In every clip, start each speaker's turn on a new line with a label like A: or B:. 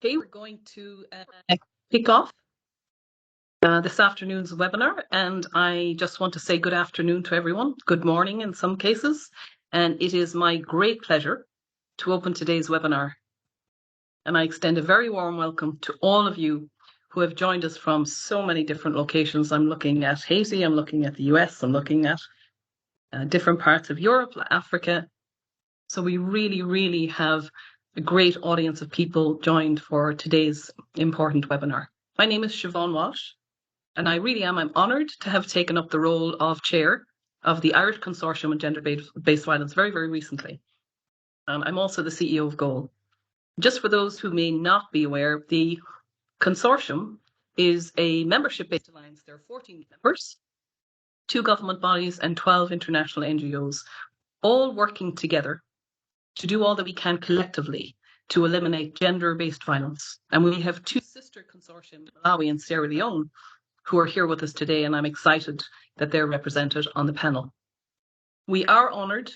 A: Okay, we're going to kick off this afternoon's webinar, and I just want to say good afternoon to everyone, good morning in some cases, and it is my great pleasure to open today's webinar. And I extend a very warm welcome to all of you who have joined us from so many different locations. I'm looking at Haiti, I'm looking at the US, I'm looking at different parts of Europe, Africa. So we really have a great audience of people joined for today's important webinar. My name is Siobhán Walsh, and I'm honoured to have taken up the role of chair of the Irish Consortium on Gender-Based Violence very recently. I'm also the CEO of GOAL. Just for those who may not be aware, the consortium is a membership-based alliance. There are 14 members, 2 government bodies and 12 international NGOs, all working together to do all that we can collectively to eliminate gender-based violence. And we have 2 sister consortia in Malawi and Sierra Leone who are here with us today, and I'm excited that they're represented on the panel. We are honoured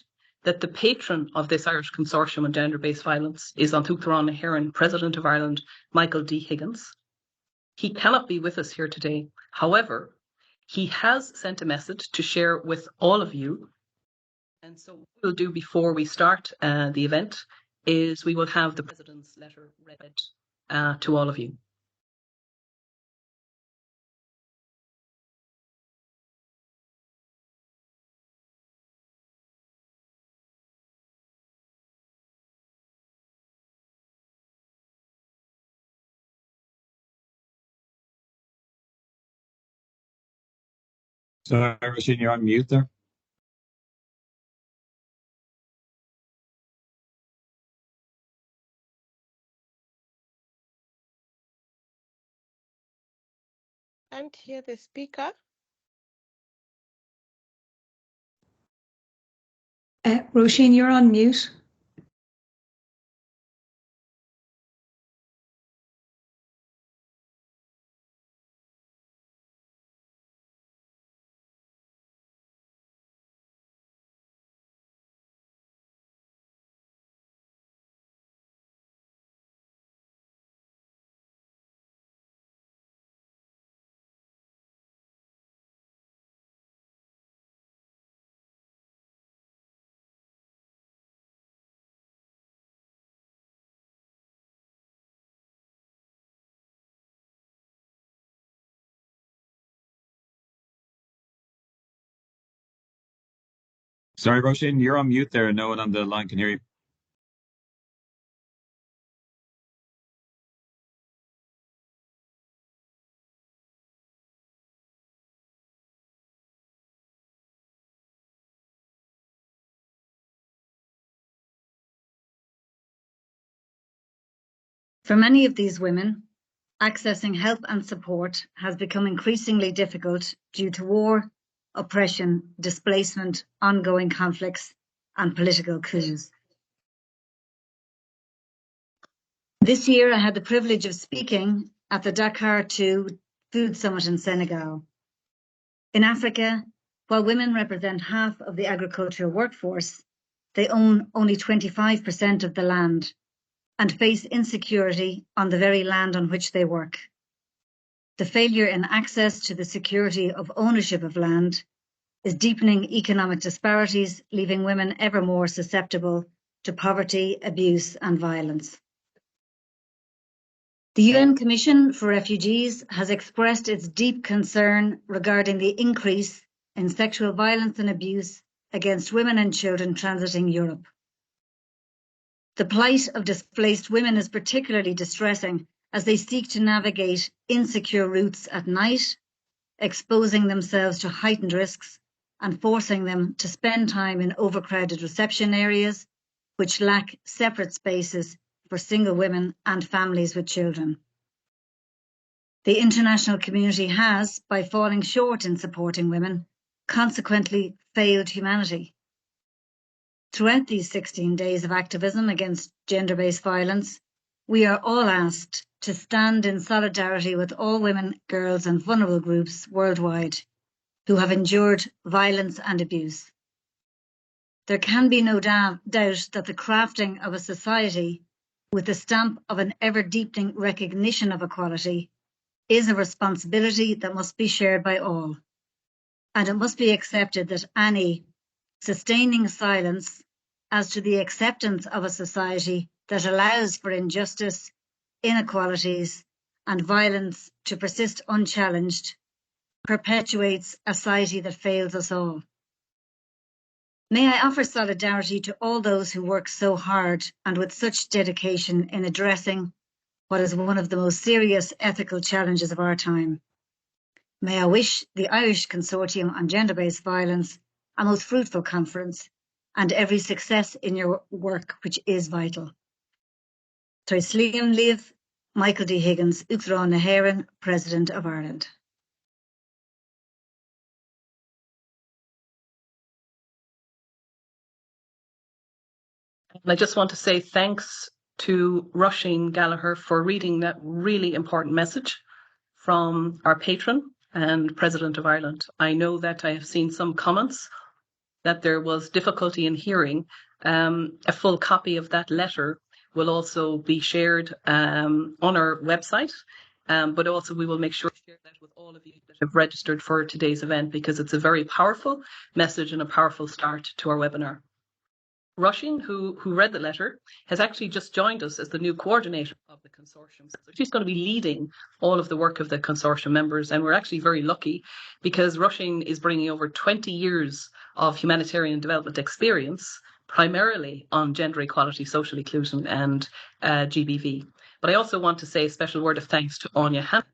A: that the patron of this Irish Consortium on Gender-Based Violence is An Tuachtarán Heron, President of Ireland, Michael D Higgins. He cannot be with us here today. However, he has sent a message to share with all of you. And so what we'll do before we start the event is we will have the President's letter read to all of you.
B: Sorry, Roisin, you're on mute there.
C: Can't hear the speaker.
D: Roisin, you're on mute.
B: Sorry, Roisin, you're on mute there. No one on the line can hear you.
D: For many of these women, accessing help and support has become increasingly difficult due to war, oppression, displacement, ongoing conflicts, and political coups. This year, I had the privilege of speaking at the Dakar 2 Food Summit in Senegal. In Africa, while women represent half of the agricultural workforce, they own only 25% of the land and face insecurity on the very land on which they work. The failure in access to the security of ownership of land is deepening economic disparities, leaving women ever more susceptible to poverty, abuse, and violence. The UN Commission for Refugees has expressed its deep concern regarding the increase in sexual violence and abuse against women and children transiting Europe. The plight of displaced women is particularly distressing as they seek to navigate insecure routes at night, exposing themselves to heightened risks and forcing them to spend time in overcrowded reception areas, which lack separate spaces for single women and families with children. The international community has, by falling short in supporting women, consequently failed humanity. Throughout these 16 days of activism against gender-based violence, we are all asked to stand in solidarity with all women, girls, and vulnerable groups worldwide who have endured violence and abuse. There can be no doubt that the crafting of a society with the stamp of an ever-deepening recognition of equality, is a responsibility that must be shared by all. And it must be accepted that any sustaining silence as to the acceptance of a society that allows for injustice, inequalities, and violence to persist unchallenged perpetuates a society that fails us all. May I offer solidarity to all those who work so hard and with such dedication in addressing what is one of the most serious ethical challenges of our time. May I wish the Irish Consortium on Gender-Based Violence a most fruitful conference and every success in your work, which is vital. Trisliam Liv, Michael D Higgins, Uachtarán na hÉireann, President of Ireland.
A: And I just want to say thanks to Roisin Gallagher for reading that really important message from our patron and President of Ireland. I know that I have seen some comments that there was difficulty in hearing. A full copy of that letter will also be shared on our website, but also we will make sure to share that with all of you that have registered for today's event, because it's a very powerful message and a powerful start to our webinar. Roisin, who read the letter, has actually just joined us as the new coordinator of the consortium. So she's going to be leading all of the work of the consortium members, and we're actually very lucky because Roisin is bringing over 20 years of humanitarian development experience, primarily on gender equality, social inclusion and GBV. But I also want to say a special word of thanks to Anya Hanna,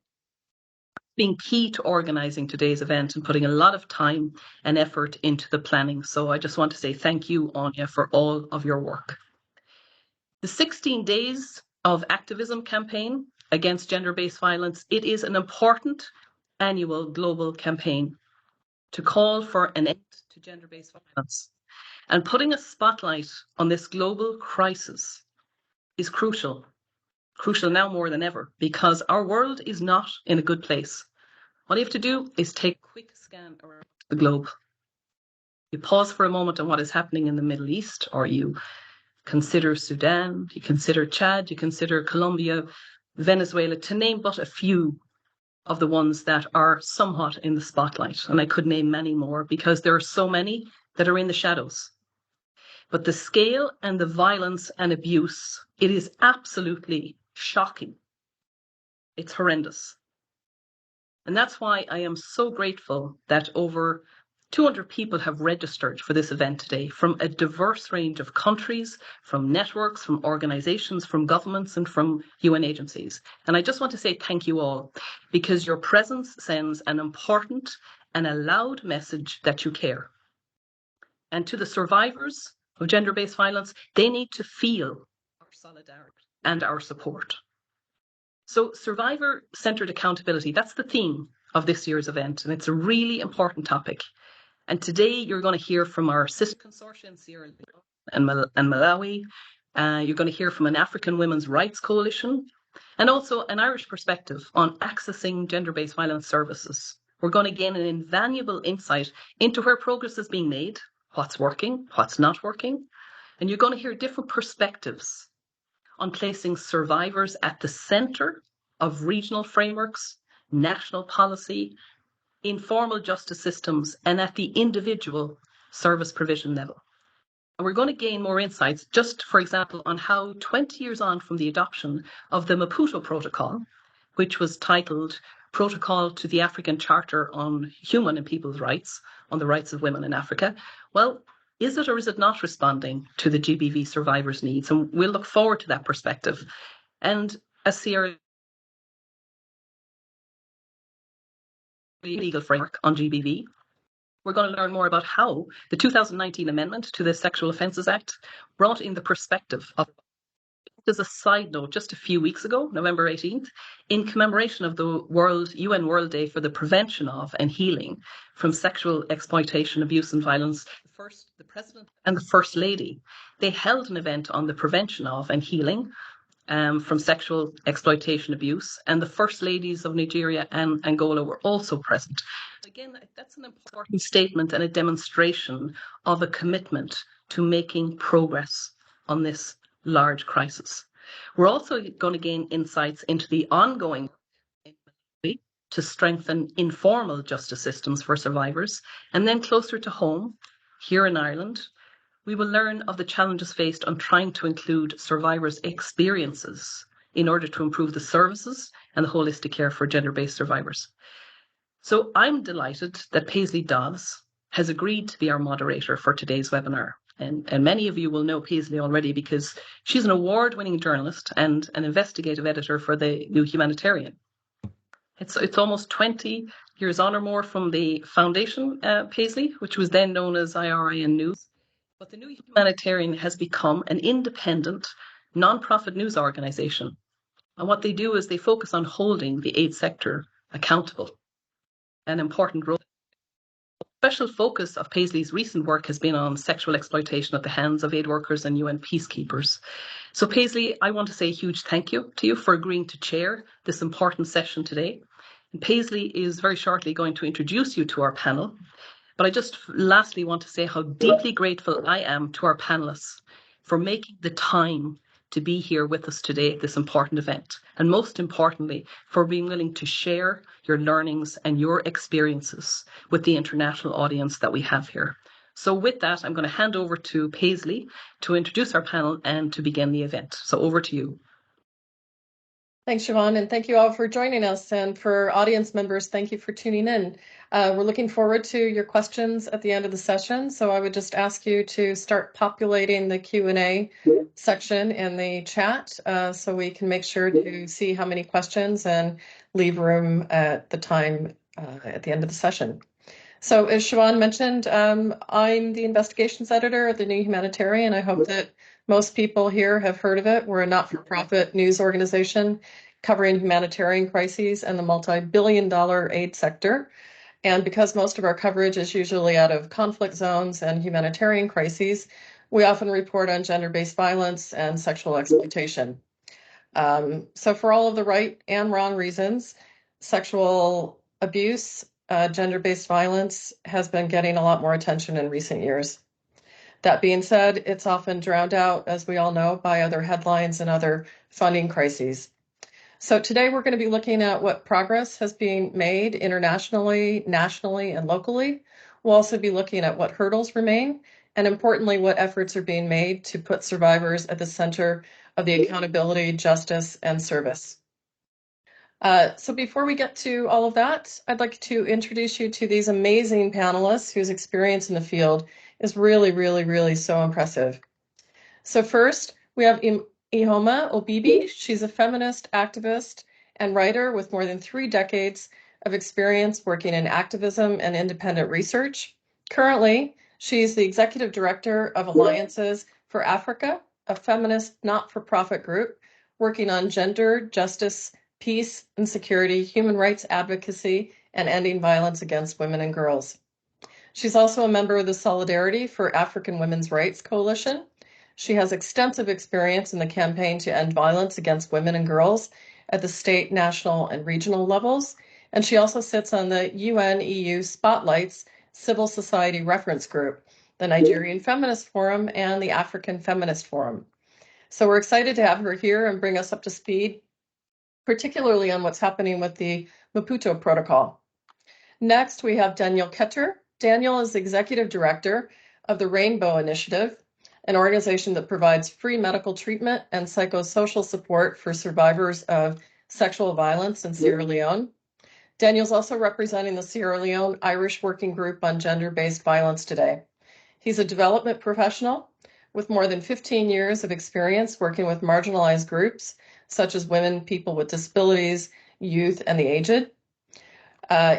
A: being key to organising today's event and putting a lot of time and effort into the planning. So I just want to say thank you, Anya, for all of your work. The 16 Days of Activism campaign against gender-based violence, it is an important annual global campaign to call for an end to gender-based violence. And putting a spotlight on this global crisis is crucial now more than ever, because our world is not in a good place. All you have to do is take a quick scan around the globe. You pause for a moment on what is happening in the Middle East, or you consider Sudan, you consider Chad, you consider Colombia, Venezuela, to name but a few of the ones that are somewhat in the spotlight. And I could name many more because there are so many that are in the shadows. But the scale and the violence and abuse, it is absolutely shocking. It's horrendous. And that's why I am so grateful that over 200 people have registered for this event today, from a diverse range of countries, from networks, from organizations, from governments, and from UN agencies. And I just want to say thank you all, because your presence sends an important and a loud message that you care. And to the survivors of gender-based violence, they need to feel our solidarity and our support. So survivor-centered accountability, that's the theme of this year's event, and it's a really important topic. And today you're going to hear from our sister consortia in Sierra Leone and Malawi. You're going to hear from an African Women's Rights Coalition, and also an Irish perspective on accessing gender-based violence services. We're going to gain an invaluable insight into where progress is being made, what's working, what's not working, and you're going to hear different perspectives on placing survivors at the centre of regional frameworks, national policy, informal justice systems, and at the individual service provision level. And we're going to gain more insights, just for example, on how 20 years on from the adoption of the Maputo Protocol, which was titled Protocol to the African Charter on Human and People's Rights, on the Rights of Women in Africa, well, is it or is it not responding to the GBV survivors' needs? And we'll look forward to that perspective. And as Sierra legal framework on GBV, we're going to learn more about how the 2019 amendment to the Sexual Offences Act brought in the perspective of, as a side note, just a few weeks ago, November 18th, in commemoration of the UN World Day for the Prevention of and Healing from Sexual Exploitation, Abuse and Violence, the President and the First Lady, they held an event on the prevention of and healing from sexual exploitation abuse, and the First Ladies of Nigeria and Angola were also present. Again, that's an important statement and a demonstration of a commitment to making progress on this large crisis. We're also going to gain insights into the ongoing to strengthen informal justice systems for survivors. And then closer to home, here in Ireland, we will learn of the challenges faced on trying to include survivors' experiences in order to improve the services and the holistic care for gender-based survivors. So I'm delighted that Paisley Dodds has agreed to be our moderator for today's webinar. And many of you will know Paisley already because she's an award-winning journalist and an investigative editor for the New Humanitarian. It's almost 20 years on or more from the foundation, Paisley, which was then known as IRIN News. But the New Humanitarian has become an independent, non-profit news organisation. And what they do is they focus on holding the aid sector accountable. An important role. Special focus of Paisley's recent work has been on sexual exploitation at the hands of aid workers and UN peacekeepers. So Paisley, I want to say a huge thank you to you for agreeing to chair this important session today. And Paisley is very shortly going to introduce you to our panel. But I just lastly want to say how deeply grateful I am to our panelists for making the time to be here with us today at this important event. And most importantly, for being willing to share your learnings and your experiences with the international audience that we have here. So with that, I'm going to hand over to Paisley to introduce our panel and to begin the event. So over to you.
E: Thanks, Siobhán, and thank you all for joining us. And for audience members, thank you for tuning in. We're looking forward to your questions at the end of the session. So I would just ask you to start populating the Q&A section in the chat so we can make sure to see how many questions and leave room at the time at the end of the session. So as Siobhán mentioned, I'm the investigations editor at the New Humanitarian. I hope that most people here have heard of it. We're a not-for-profit news organization covering humanitarian crises and the multi-billion-dollar aid sector. And because most of our coverage is usually out of conflict zones and humanitarian crises, we often report on gender-based violence and sexual exploitation. So for all of the right and wrong reasons, sexual abuse, gender-based violence has been getting a lot more attention in recent years. That being said, it's often drowned out, as we all know, by other headlines and other funding crises. So today we're going to be looking at what progress has been made internationally, nationally, and locally. We'll also be looking at what hurdles remain, and importantly, what efforts are being made to put survivors at the center of the accountability, justice, and service. So before we get to all of that, I'd like to introduce you to these amazing panelists whose experience in the field is really, really, really so impressive. So first, we have Ijeoma Obibi. She's a feminist activist and writer with more than 3 decades of experience working in activism and independent research. Currently, she's the executive director of Alliances for Africa, a feminist not-for-profit group working on gender, justice, peace and security, human rights advocacy, and ending violence against women and girls. She's also a member of the Solidarity for African Women's Rights Coalition. She has extensive experience in the campaign to end violence against women and girls at the state, national, and regional levels. And she also sits on the UN-EU Spotlight's Civil Society Reference Group, the Nigerian Feminist Forum, and the African Feminist Forum. So we're excited to have her here and bring us up to speed, particularly on what's happening with the Maputo Protocol. Next, we have Daniel Ketter. Daniel is the executive director of the Rainbow Initiative, an organization that provides free medical treatment and psychosocial support for survivors of sexual violence in Sierra Leone. Daniel's also representing the Sierra Leone Irish Working Group on Gender-Based Violence today. He's a development professional with more than 15 years of experience working with marginalized groups, such as women, people with disabilities, youth, and the aged.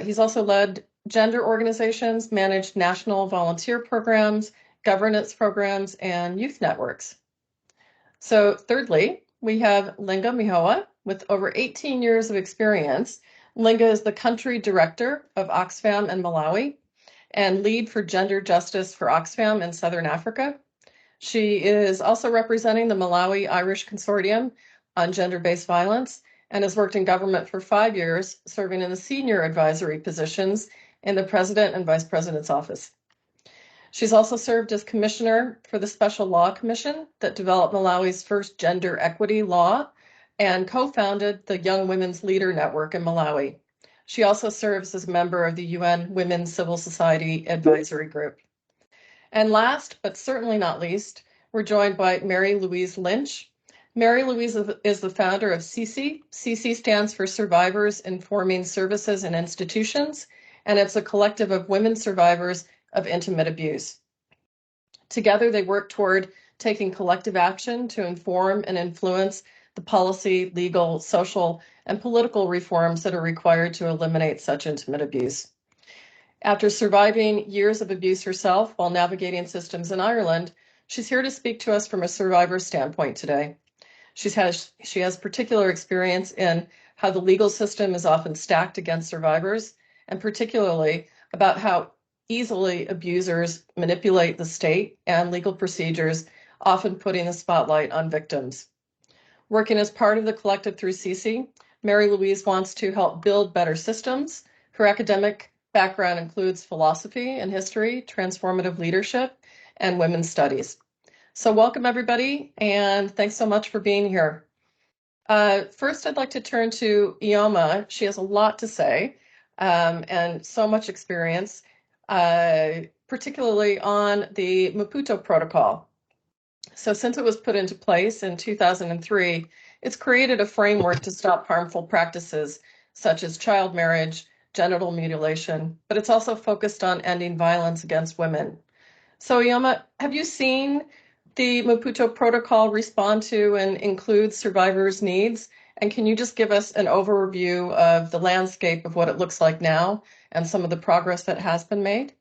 E: He's also led gender organizations, managed national volunteer programs, governance programs, and youth networks. So thirdly, we have Linga Mihoa with over 18 years of experience. Linga is the country director of Oxfam in Malawi and lead for gender justice for Oxfam in Southern Africa. She is also representing the Malawi Irish Consortium on gender-based violence and has worked in government for 5 years, serving in the senior advisory positions in the president and vice president's office. She's also served as commissioner for the Special Law Commission that developed Malawi's first gender equity law and co-founded the Young Women's Leader Network in Malawi. She also serves as a member of the UN Women's Civil Society Advisory Group. And last, but certainly not least, we're joined by Mary Louise Lynch. Mary Louise is the founder of CC. CC stands for Survivors Informing Services and Institutions, and it's a collective of women survivors of intimate abuse. Together, they work toward taking collective action to inform and influence the policy, legal, social, and political reforms that are required to eliminate such intimate abuse. After surviving years of abuse herself while navigating systems in Ireland, she's here to speak to us from a survivor standpoint today. She has particular experience in how the legal system is often stacked against survivors, and particularly about how easily abusers manipulate the state and legal procedures, often putting the spotlight on victims. Working as part of the collective through CC, Mary Louise wants to help build better systems. Her academic background includes philosophy and history, transformative leadership, and women's studies. So welcome everybody, and thanks so much for being here. First, I'd like to turn to Ioma. She has a lot to say and so much experience, particularly on the Maputo Protocol. So since it was put into place in 2003, it's created a framework to stop harmful practices such as child marriage, genital mutilation, but it's also focused on ending violence against women. So Ioma, have you seen the Maputo Protocol respond to and include survivors' needs? And can you just give us an overview of the landscape of what it looks like now and some of the progress that has been made?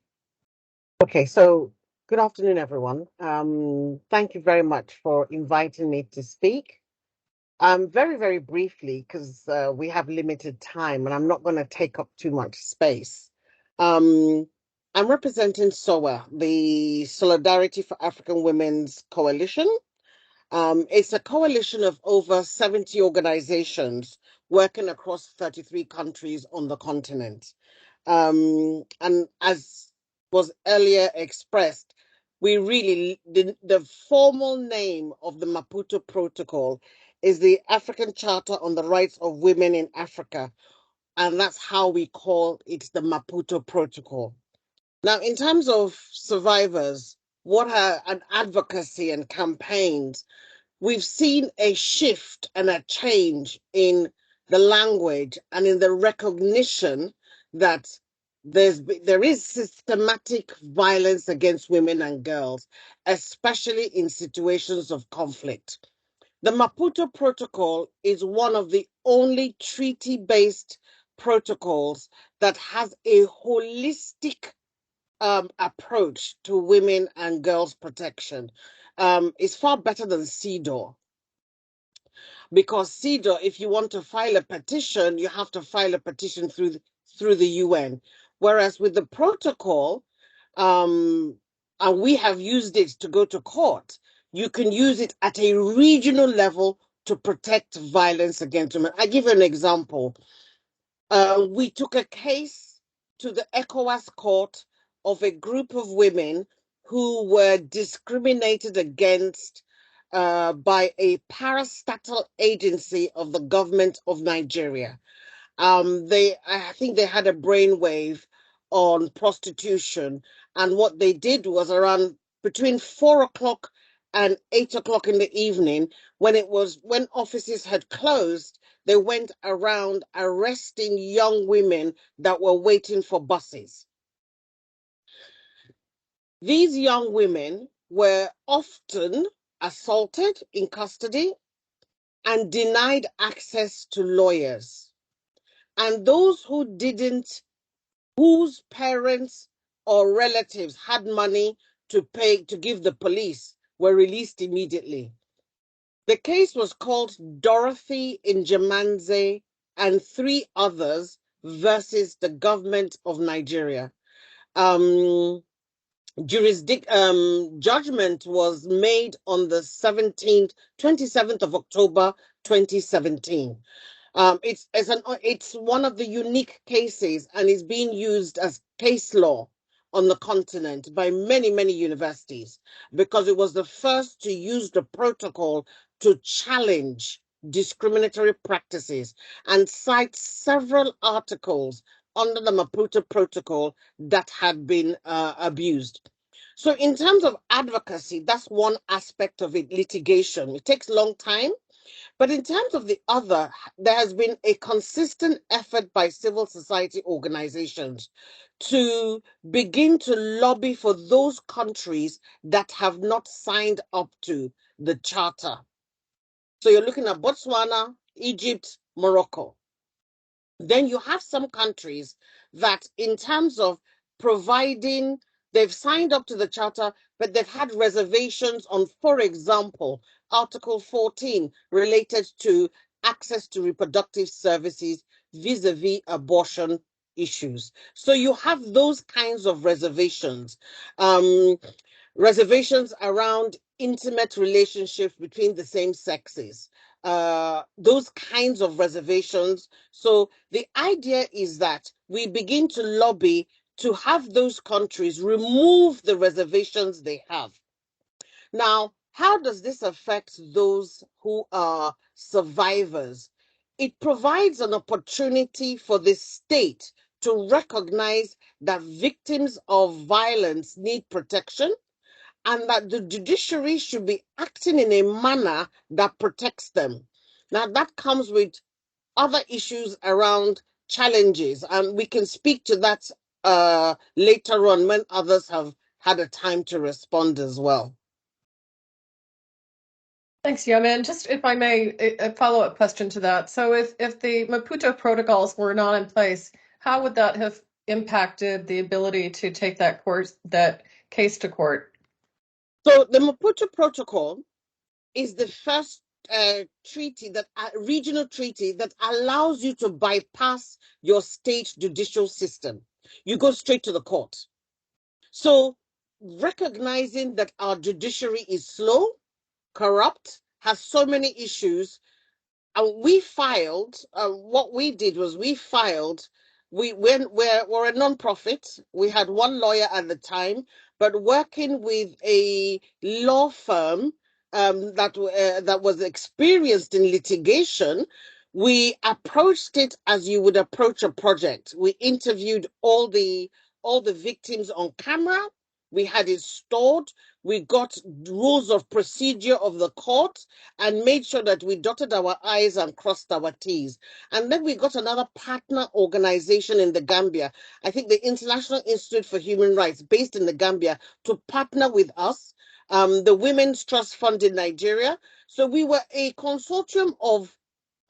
F: Okay, so good afternoon, everyone. Thank you very much for inviting me to speak. Very, very briefly, because we have limited time and I'm not going to take up too much space. I'm representing SOA, the Solidarity for African Women's Coalition. It's a coalition of over 70 organizations working across 33 countries on the continent. And as was earlier expressed, we really, the formal name of the Maputo Protocol is the African Charter on the Rights of Women in Africa, and that's how we call it the Maputo Protocol. Now, in terms of survivors, what are an advocacy and campaigns, we've seen a shift and a change in the language and in the recognition that there is systematic violence against women and girls, especially in situations of conflict. The Maputo Protocol is one of the only treaty-based protocols that has a holistic approach to women and girls' protection. It's far better than CEDAW. Because CEDAW, if you want to file a petition, you have to file a petition through the UN. Whereas with the protocol, and we have used it to go to court, you can use it at a regional level to protect violence against women. I give you an example. We took a case to the ECOWAS court of a group of women who were discriminated against by a parastatal agency of the government of Nigeria. I think they had a brainwave on prostitution, and what they did was around between 4 o'clock and 8 o'clock in the evening, when offices had closed, they went around arresting young women that were waiting for buses. These young women were often assaulted in custody and denied access to lawyers. And those whose parents or relatives had money to give the police were released immediately. The case was called Dorothy Njemanze and 3 others versus the government of Nigeria. Judgment was made on the 27th of October, 2017. It's one of the unique cases and is being used as case law on the continent by many, many universities, because it was the first to use the protocol to challenge discriminatory practices and cite several articles under the Maputo Protocol that had been abused. So in terms of advocacy, that's one aspect of it, litigation. It takes a long time. But in terms of the other, there has been a consistent effort by civil society organizations to begin to lobby for those countries that have not signed up to the charter. So you're looking at Botswana, Egypt, Morocco. Then you have some countries that, in terms of providing, they've signed up to the charter, but they've had reservations on, for example, Article 14 related to access to reproductive services vis-a-vis abortion issues. So you have those kinds of reservations. Reservations around intimate relationships between the same sexes, those kinds of reservations. So the idea is that we begin to lobby to have those countries remove the reservations they have. Now, how does this affect those who are survivors? It provides an opportunity for the state to recognize that victims of violence need protection, and that the judiciary should be acting in a manner that protects them. Now, that comes with other issues around challenges, and we can speak to that later on when others have had a time to respond as well.
E: Thanks, Yama. And just if I may, a follow-up question to that. So if the Maputo protocols were not in place, how would that have impacted the ability to take that case to court?
F: So the Maputo Protocol is the first treaty, that regional treaty, that allows you to bypass your state judicial system. You go straight to the court. So recognizing that our judiciary is slow, corrupt, has so many issues, and we filed, what we did was we filed, we're a non-profit. We had one lawyer at the time, but working with a law firm that was experienced in litigation, we approached it as you would approach a project. We interviewed all the victims on camera. We had it stored. We got rules of procedure of the court and made sure that we dotted our I's and crossed our T's. And then we got another partner organization in the Gambia, I think the International Institute for Human Rights, based in the Gambia, to partner with us, the Women's Trust Fund in Nigeria. So we were a consortium of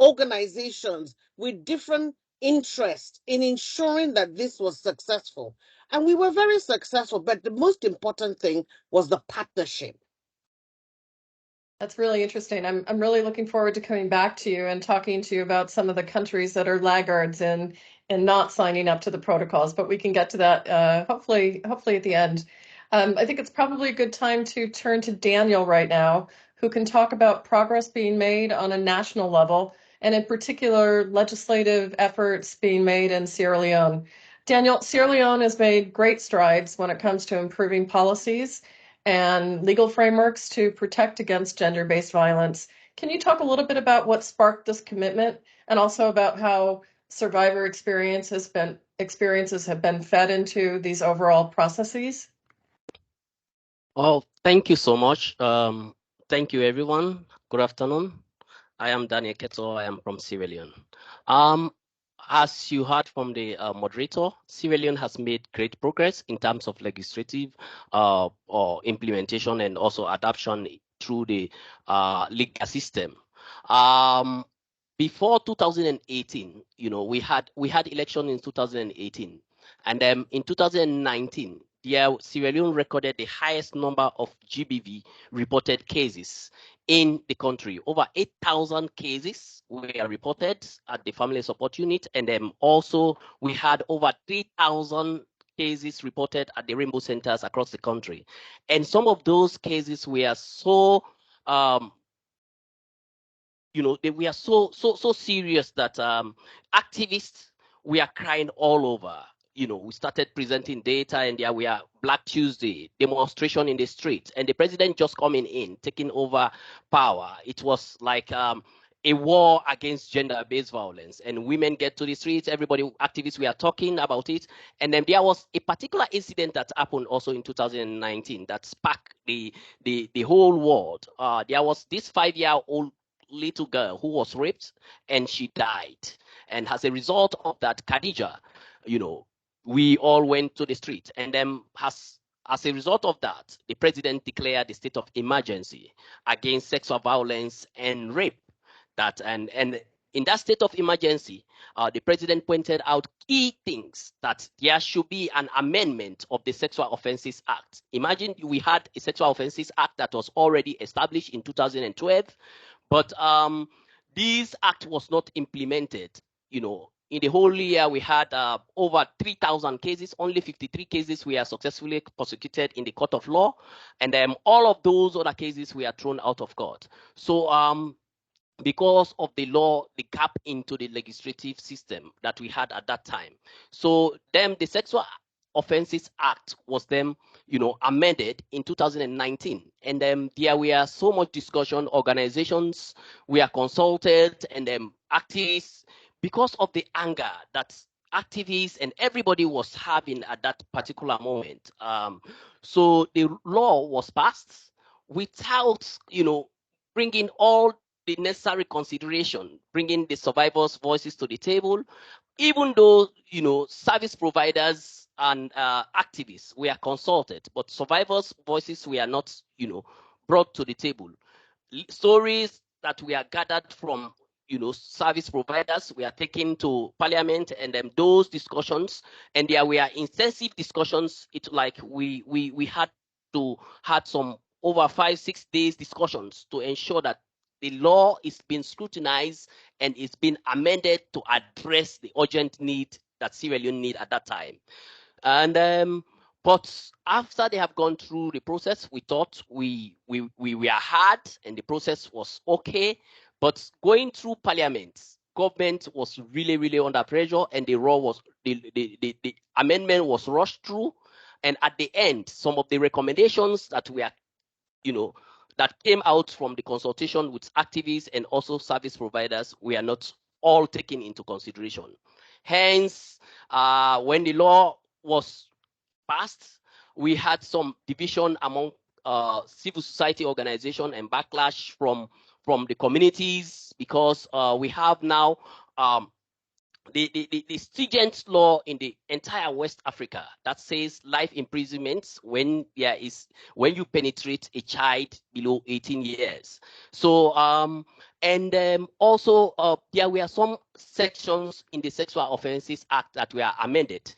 F: organizations with different interests in ensuring that this was successful. And we were very successful, but the most important thing was the partnership.
E: That's really interesting. I'm really looking forward to coming back to you and talking to you about some of the countries that are laggards and not signing up to the protocols, but we can get to that hopefully at the end. I think it's probably a good time to turn to Daniel right now, who can talk about progress being made on a national level, and in particular, legislative efforts being made in Sierra Leone. Daniel, Sierra Leone has made great strides when it comes to improving policies and legal frameworks to protect against gender-based violence. Can you talk a little bit about what sparked this commitment, and also about how survivor experiences have been fed into these overall processes?
G: Oh, thank you so much. Thank you, everyone. Good afternoon. I am Daniel Keto. I am from Sierra Leone. As you heard from the moderator, Sierra Leone has made great progress in terms of legislative or implementation and also adoption through the legal system. Before 2018, we had election in 2018, and then in 2019, Sierra Leone recorded the highest number of GBV reported cases in the country. Over 8,000 cases were reported at the Family Support Unit, and then also we had over 3,000 cases reported at the Rainbow Centers across the country. And some of those cases were so we are so serious that activists, we are crying all over. we started presenting data, and there we are Black Tuesday demonstration in the street, and the president just coming in, taking over power. It was like a war against gender-based violence, and women get to the streets. Everybody, activists, we are talking about it. And then there was a particular incident that happened also in 2019 that sparked the whole world. There was this 5-year-old little girl who was raped, and she died. And as a result of that, Khadija, we all went to the street, and then as a result of that, the president declared the state of emergency against sexual violence and rape. And in that state of emergency, the president pointed out key things, that there should be an amendment of the Sexual Offences Act. Imagine we had a Sexual Offences Act that was already established in 2012, but this act was not implemented. In the whole year, we had over 3,000 cases. Only 53 cases were successfully prosecuted in the court of law, and all of those other cases were thrown out of court. So because of the law, the gap into the legislative system that we had at that time. So then the Sexual Offences Act was then, amended in 2019. And then there were so much discussion, organizations were consulted, and activists, because of the anger that activists and everybody was having at that particular moment. So the law was passed without, bringing all the necessary consideration, bringing the survivors' voices to the table, even though, service providers and activists were consulted, but survivors' voices were not, brought to the table. Stories that were gathered from, service providers were taken to parliament, and those discussions, and there were intensive discussions. It's like we had some over 5-6 days discussions to ensure that the law is being scrutinized and it's been amended to address the urgent need that Sierra Leone need at that time. And but after they have gone through the process, we thought we were hard and the process was okay. But going through parliament, government was really, really under pressure, and the amendment was rushed through. And at the end, some of the recommendations that were, that came out from the consultation with activists and also service providers were not all taken into consideration. Hence, when the law was passed, we had some division among civil society organization and backlash from the communities, because we have now the stringent law in the entire West Africa that says life imprisonment when you penetrate a child below 18 years. So also there were some sections in the Sexual Offences Act that were amended.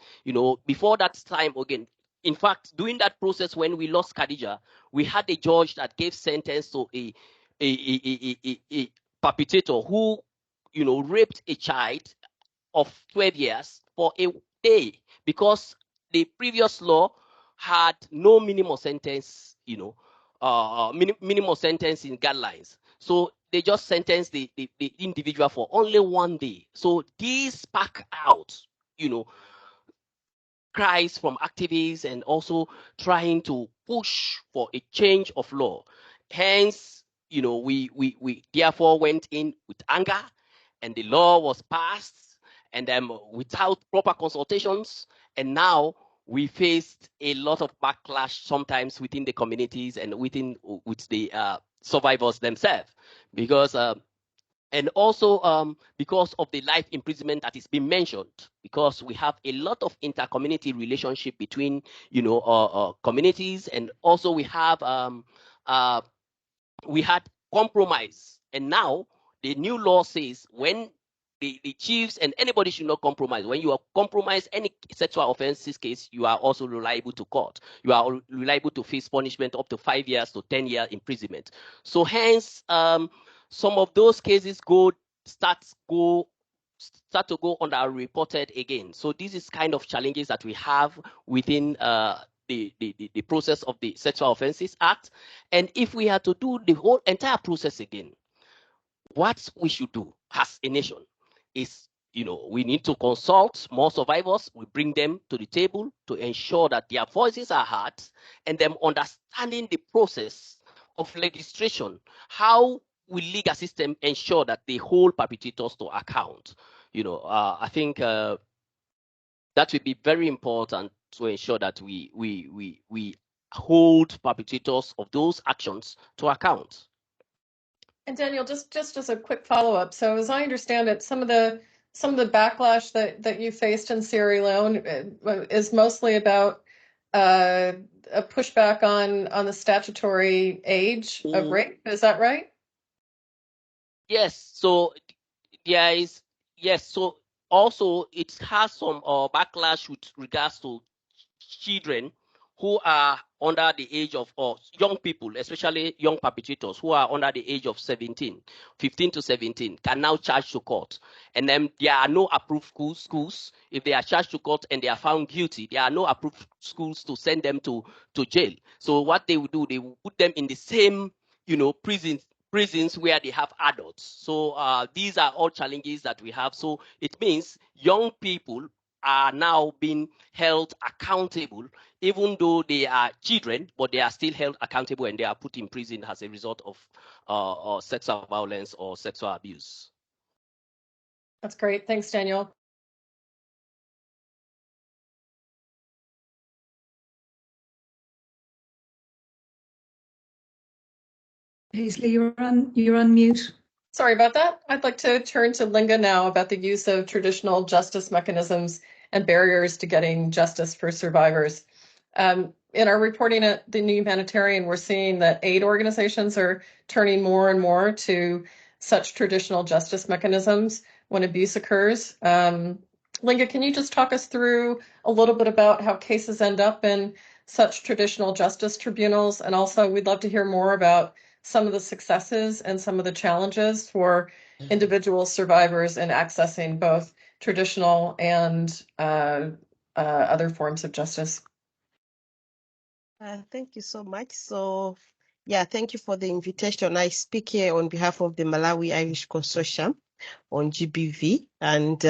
G: Before that time, again, in fact, during that process when we lost Khadija, we had a judge that gave sentence to a perpetrator who raped a child of 12 years for a day, because the previous law had no minimum sentence, minimum sentence in guidelines. So they just sentenced the individual for only 1 day. So these spark out, cries from activists and also trying to push for a change of law. Hence, we therefore went in with anger, and the law was passed, and without proper consultations, and now we faced a lot of backlash sometimes within the communities and with the survivors themselves, because and also because of the life imprisonment that is being mentioned, because we have a lot of inter-community relationship between communities, and also we have we had compromise, and now the new law says when the chiefs and anybody should not compromise. When you are compromised any sexual offenses case, you are also liable to court. You are liable to face punishment up to 5 years to 10 years imprisonment. So hence, some of those cases start to go underreported again. So this is kind of challenges that we have within the process of the Sexual Offences Act. And if we had to do the whole entire process again, what we should do as a nation is we need to consult more survivors. We bring them to the table to ensure that their voices are heard, and them understanding the process of legislation. How will legal system ensure that they hold perpetrators to account? I think that will be very important to ensure that we hold perpetrators of those actions to account.
E: And Daniel, just as a quick follow-up. So as I understand it, some of the backlash that you faced in Sierra Leone is mostly about a pushback on the statutory age of rape. Is that right?
G: Yes. So there is, yes. So also it has some backlash with regards to children who are under the age of, or young people, especially young perpetrators who are under the age of 15 to 17, can now charge to court. And then there are no approved schools. If they are charged to court and they are found guilty, there are no approved schools to send them to jail. So what they will do, they will put them in the same, prisons where they have adults. So these are all challenges that we have. So it means young people are now being held accountable, even though they are children, but they are still held accountable and they are put in prison as a result of sexual violence or sexual abuse.
E: That's great. Thanks, Daniel.
H: Paisley, you're on mute.
E: Sorry about that. I'd like to turn to Linga now about the use of traditional justice mechanisms and barriers to getting justice for survivors. In our reporting at the New Humanitarian, we're seeing that aid organizations are turning more and more to such traditional justice mechanisms when abuse occurs. Linga, can you just talk us through a little bit about how cases end up in such traditional justice tribunals? And also, we'd love to hear more about some of the successes and some of the challenges for individual survivors in accessing both traditional and other forms of justice.
C: Thank you so much. So, yeah, thank you for the invitation. I speak here on behalf of the Malawi Irish Consortium on GBV, and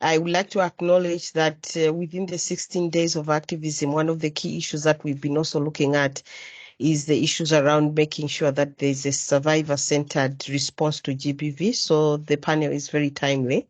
C: I would like to acknowledge that within the 16 days of activism, one of the key issues that we've been also looking at is the issues around making sure that there's a survivor-centered response to GBV. So the panel is very timely.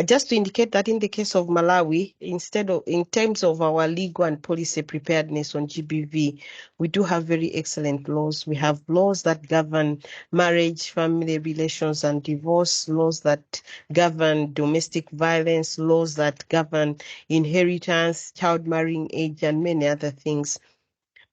C: Just to indicate that in the case of Malawi, in terms of our legal and policy preparedness on GBV, we do have very excellent laws. We have laws that govern marriage, family relations, and divorce, laws that govern domestic violence, laws that govern inheritance, child marrying age, and many other things.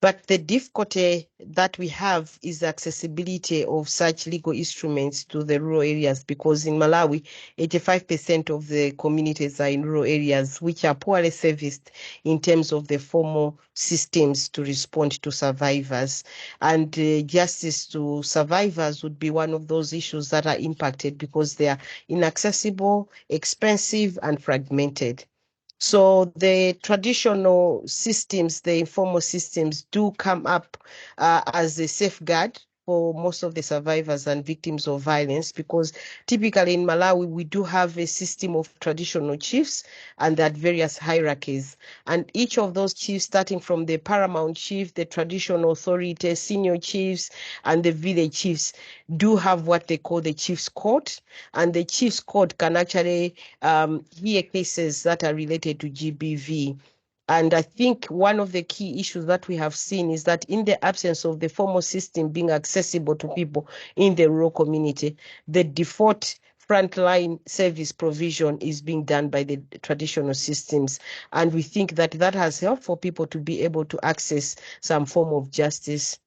C: But the difficulty that we have is the accessibility of such legal instruments to the rural areas, because in Malawi, 85% of the communities are in rural areas, which are poorly serviced in terms of the formal systems to respond to survivors. And justice to survivors would be one of those issues that are impacted because they are inaccessible, expensive, and fragmented. So the traditional systems, the informal systems, do come up as a safeguard for most of the survivors and victims of violence, because typically in Malawi, we do have a system of traditional chiefs and at various hierarchies. And each of those chiefs, starting from the paramount chief, the traditional authority, senior chiefs, and the village chiefs, do have what they call the chief's court. And the chief's court can actually hear cases that are related to GBV. And I think one of the key issues that we have seen is that in the absence of the formal system being accessible to people in the rural community, the default frontline service provision is being done by the traditional systems. And we think that that has helped for people to be able to access some form of justice.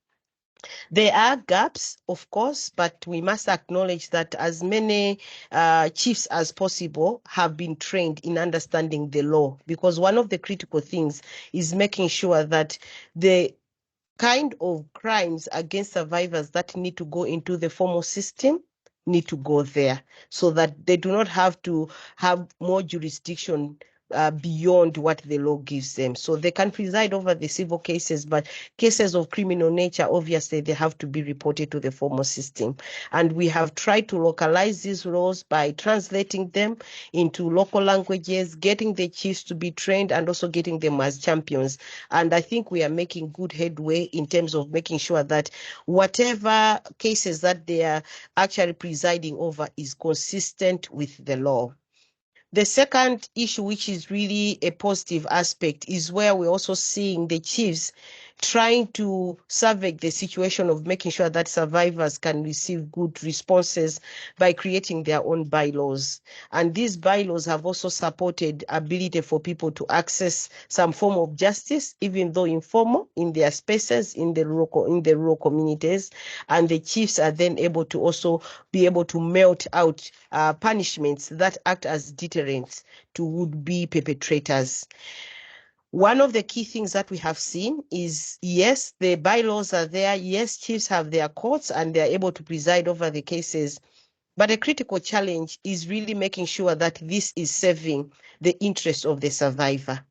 C: There are gaps, of course, but we must acknowledge that as many chiefs as possible have been trained in understanding the law, because one of the critical things is making sure that the kind of crimes against survivors that need to go into the formal system need to go there, so that they do not have to have more jurisdiction beyond what the law gives them. So they can preside over the civil cases, but cases of criminal nature, obviously, they have to be reported to the formal system. And we have tried to localize these laws by translating them into local languages, getting the chiefs to be trained, and also getting them as champions. And I think we are making good headway in terms of making sure that whatever cases that they are actually presiding over is consistent with the law. The second issue, which is really a positive aspect, is where we're also seeing the chiefs trying to survey the situation of making sure that survivors can receive good responses by creating their own bylaws. And these bylaws have also supported ability for people to access some form of justice, even though informal, in their spaces, in the rural communities. And the chiefs are then able to also be able to melt out punishments that act as deterrents to would-be perpetrators. One of the key things that we have seen is, yes, the bylaws are there. Yes, chiefs have their courts and they're able to preside over the cases. But a critical challenge is really making sure that this is serving the interest of the survivor.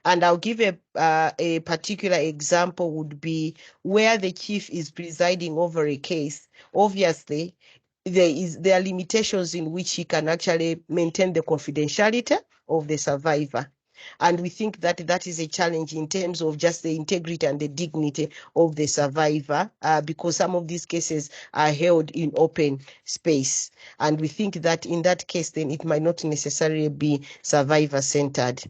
C: And I'll give a particular example would be where the chief is presiding over a case. Obviously, there are limitations in which he can actually maintain the confidentiality of the survivor. And we think that that is a challenge in terms of just the integrity and the dignity of the survivor, because some of these cases are held in open space. And we think that in that case, then it might not necessarily be survivor-centered.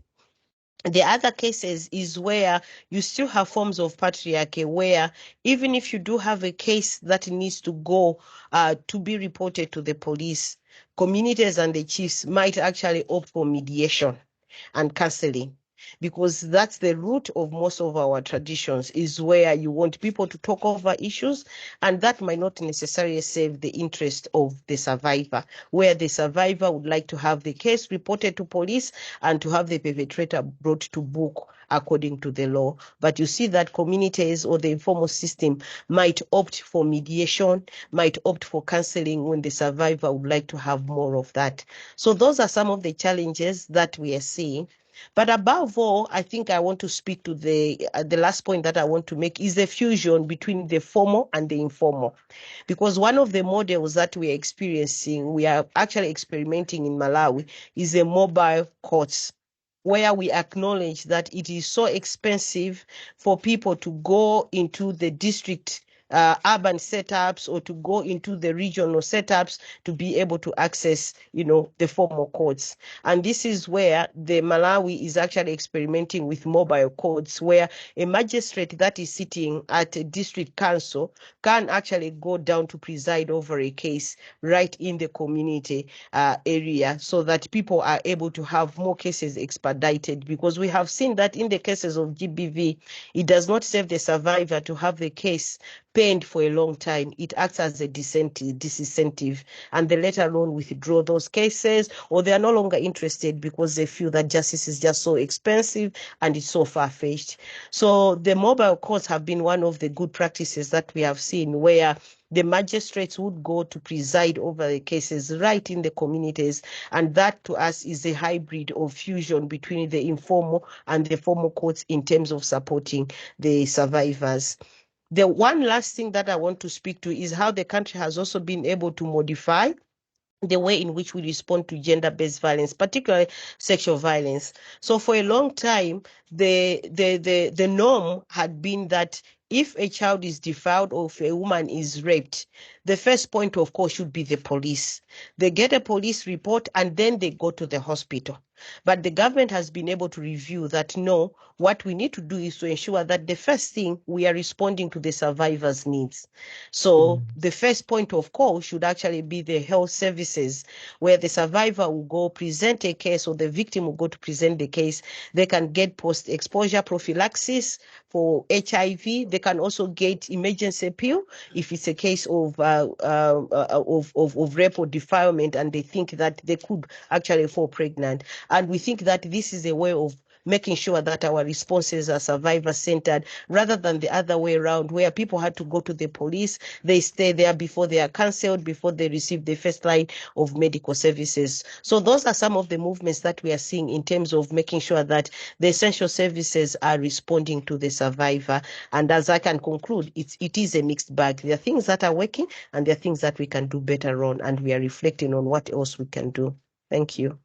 C: The other cases is where you still have forms of patriarchy, where even if you do have a case that needs to go to be reported to the police, communities and the chiefs might actually opt for mediation and counseling, because that's the root of most of our traditions, is where you want people to talk over issues, and that might not necessarily serve the interest of the survivor, where the survivor would like to have the case reported to police and to have the perpetrator brought to book according to the law. But you see that communities or the informal system might opt for mediation, might opt for counseling when the survivor would like to have more of that. So those are some of the challenges that we are seeing. But above all, I think I want to speak to the last point that I want to make is the fusion between the formal and the informal. Because one of the models that we are experiencing, we are actually experimenting in Malawi, is a mobile courts, where we acknowledge that it is so expensive for people to go into the district urban setups or to go into the regional setups to be able to access, the formal courts. And this is where the Malawi is actually experimenting with mobile courts, where a magistrate that is sitting at a district council can actually go down to preside over a case right in the community area, so that people are able to have more cases expedited. Because we have seen that in the cases of GBV, it does not serve the survivor to have the case penned for a long time. It acts as a disincentive, and they later on withdraw those cases, or they are no longer interested because they feel that justice is just so expensive and it's so far-fetched. So the mobile courts have been one of the good practices that we have seen, where the magistrates would go to preside over the cases right in the communities. And that to us is a hybrid of fusion between the informal and the formal courts in terms of supporting the survivors. The one last thing that I want to speak to is how the country has also been able to modify the way in which we respond to gender-based violence, particularly sexual violence. So for a long time, the norm had been that if a child is defiled or if a woman is raped, the first point of call should be the police. They get a police report and then they go to the hospital. But the government has been able to review that, no, what we need to do is to ensure that the first thing, we are responding to the survivor's needs. So the first point of call should actually be the health services, where the survivor will go present a case, or the victim will go to present the case. They can get post-exposure prophylaxis for HIV. They can also get emergency appeal if it's a case of rape or defilement, and they think that they could actually fall pregnant. And we think that this is a way of making sure that our responses are survivor-centered rather than the other way around, where people had to go to the police, they stay there before they are cancelled, before they receive the first line of medical services. So those are some of the movements that we are seeing in terms of making sure that the essential services are responding to the survivor. And as I can conclude, it is a mixed bag. There are things that are working and there are things that we can do better on, and we are reflecting on what else we can do. Thank you.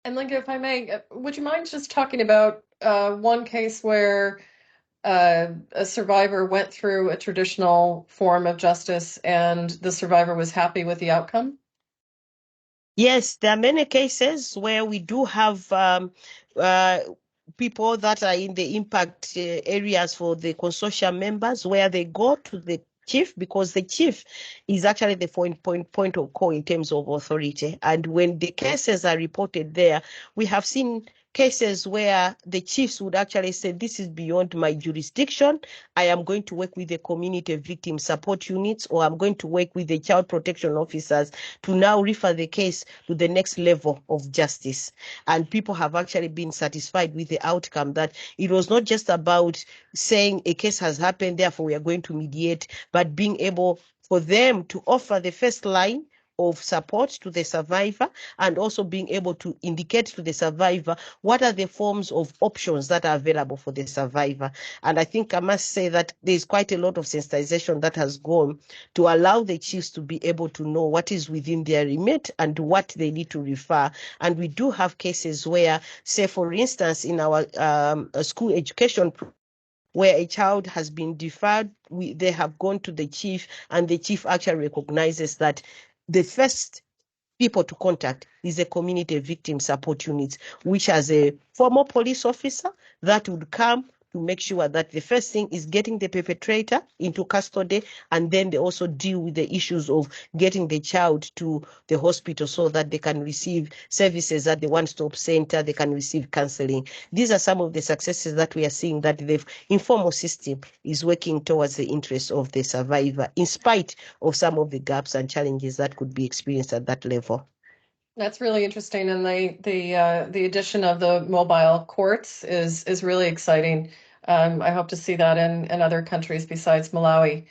E: And Linda, if I may, would you mind just talking about one case where a survivor went through a traditional form of justice and the survivor was happy with the outcome?
C: Yes, there are many cases where we do have people that are in the impact areas for the consortium members, where they go to the chief, because the chief is actually the point of call in terms of authority. And when the cases are reported there, we have seen cases where the chiefs would actually say, this is beyond my jurisdiction. I am going to work with the community victim support units, or I'm going to work with the child protection officers to now refer the case to the next level of justice. And people have actually been satisfied with the outcome, that it was not just about saying a case has happened, therefore we are going to mediate, but being able for them to offer the first line of support to the survivor, and also being able to indicate to the survivor what are the forms of options that are available for the survivor. And I think I must say that there's quite a lot of sensitization that has gone to allow the chiefs to be able to know what is within their remit and what they need to refer. And we do have cases where, say for instance, in our school education where a child has been deferred, they have gone to the chief, and the chief actually recognizes that the first people to contact is a community victim support unit, which has a former police officer that would come to make sure that the first thing is getting the perpetrator into custody, and then they also deal with the issues of getting the child to the hospital so that they can receive services at the one-stop center, they can receive counseling. These are some of the successes that we are seeing, that the informal system is working towards the interests of the survivor, in spite of some of the gaps and challenges that could be experienced at that level.
E: That's really interesting, and the addition of the mobile courts is really exciting. I hope to see that in other countries besides Malawi.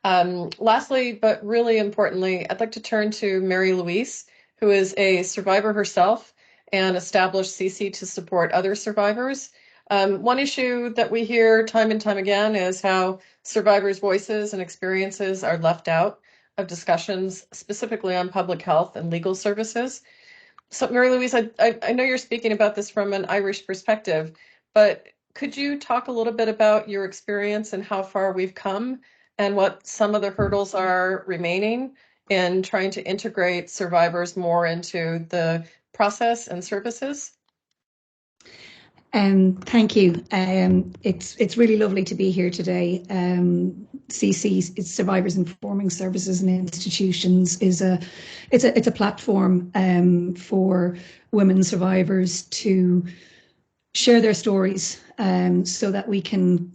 E: Lastly, but really importantly, I'd like to turn to Mary Louise, who is a survivor herself and established CC to support other survivors. One issue that we hear time and time again is how survivors' voices and experiences are left out of discussions, specifically on public health and legal services. So, Mary Louise, I know you're speaking about this from an Irish perspective, but could you talk a little bit about your experience and how far we've come and what some of the hurdles are remaining in trying to integrate survivors more into the process and services?
H: Thank you. It's really lovely to be here today. CC, it's Survivors Informing Services and Institutions, it's a platform for women survivors to share their stories, so that we can,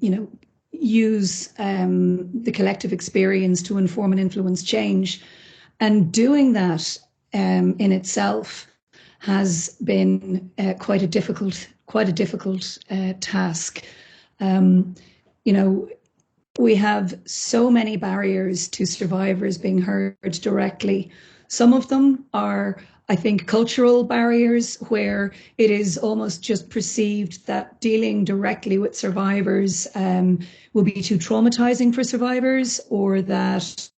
H: use the collective experience to inform and influence change. And doing that in itself has been quite a difficult task. We have so many barriers to survivors being heard directly. Some of them are, I think, cultural barriers, where it is almost just perceived that dealing directly with survivors will be too traumatizing for survivors, or that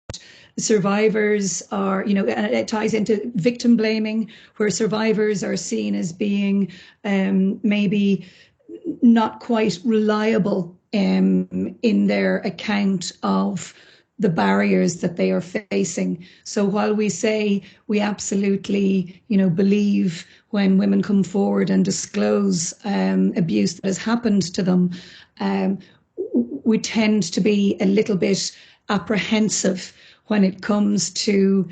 H: survivors are, and it ties into victim blaming, where survivors are seen as being maybe not quite reliable in their account of the barriers that they are facing. So while we say we absolutely, believe when women come forward and disclose abuse that has happened to them, we tend to be a little bit apprehensive when it comes to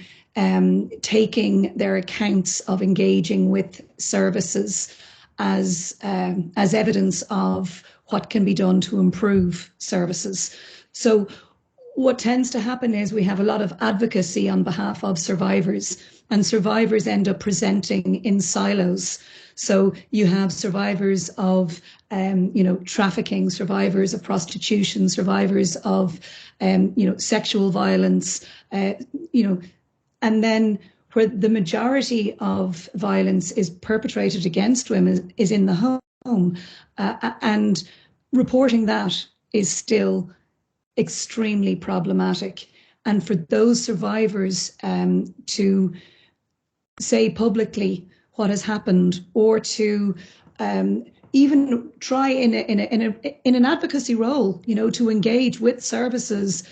H: taking their accounts of engaging with services as evidence of what can be done to improve services. So what tends to happen is we have a lot of advocacy on behalf of survivors, and survivors end up presenting in silos. So you have survivors of, trafficking, survivors of prostitution, survivors of, sexual violence, and then where the majority of violence is perpetrated against women is in the home. And reporting that is still extremely problematic. And for those survivors to say publicly what has happened, or to even try in an advocacy role, to engage with services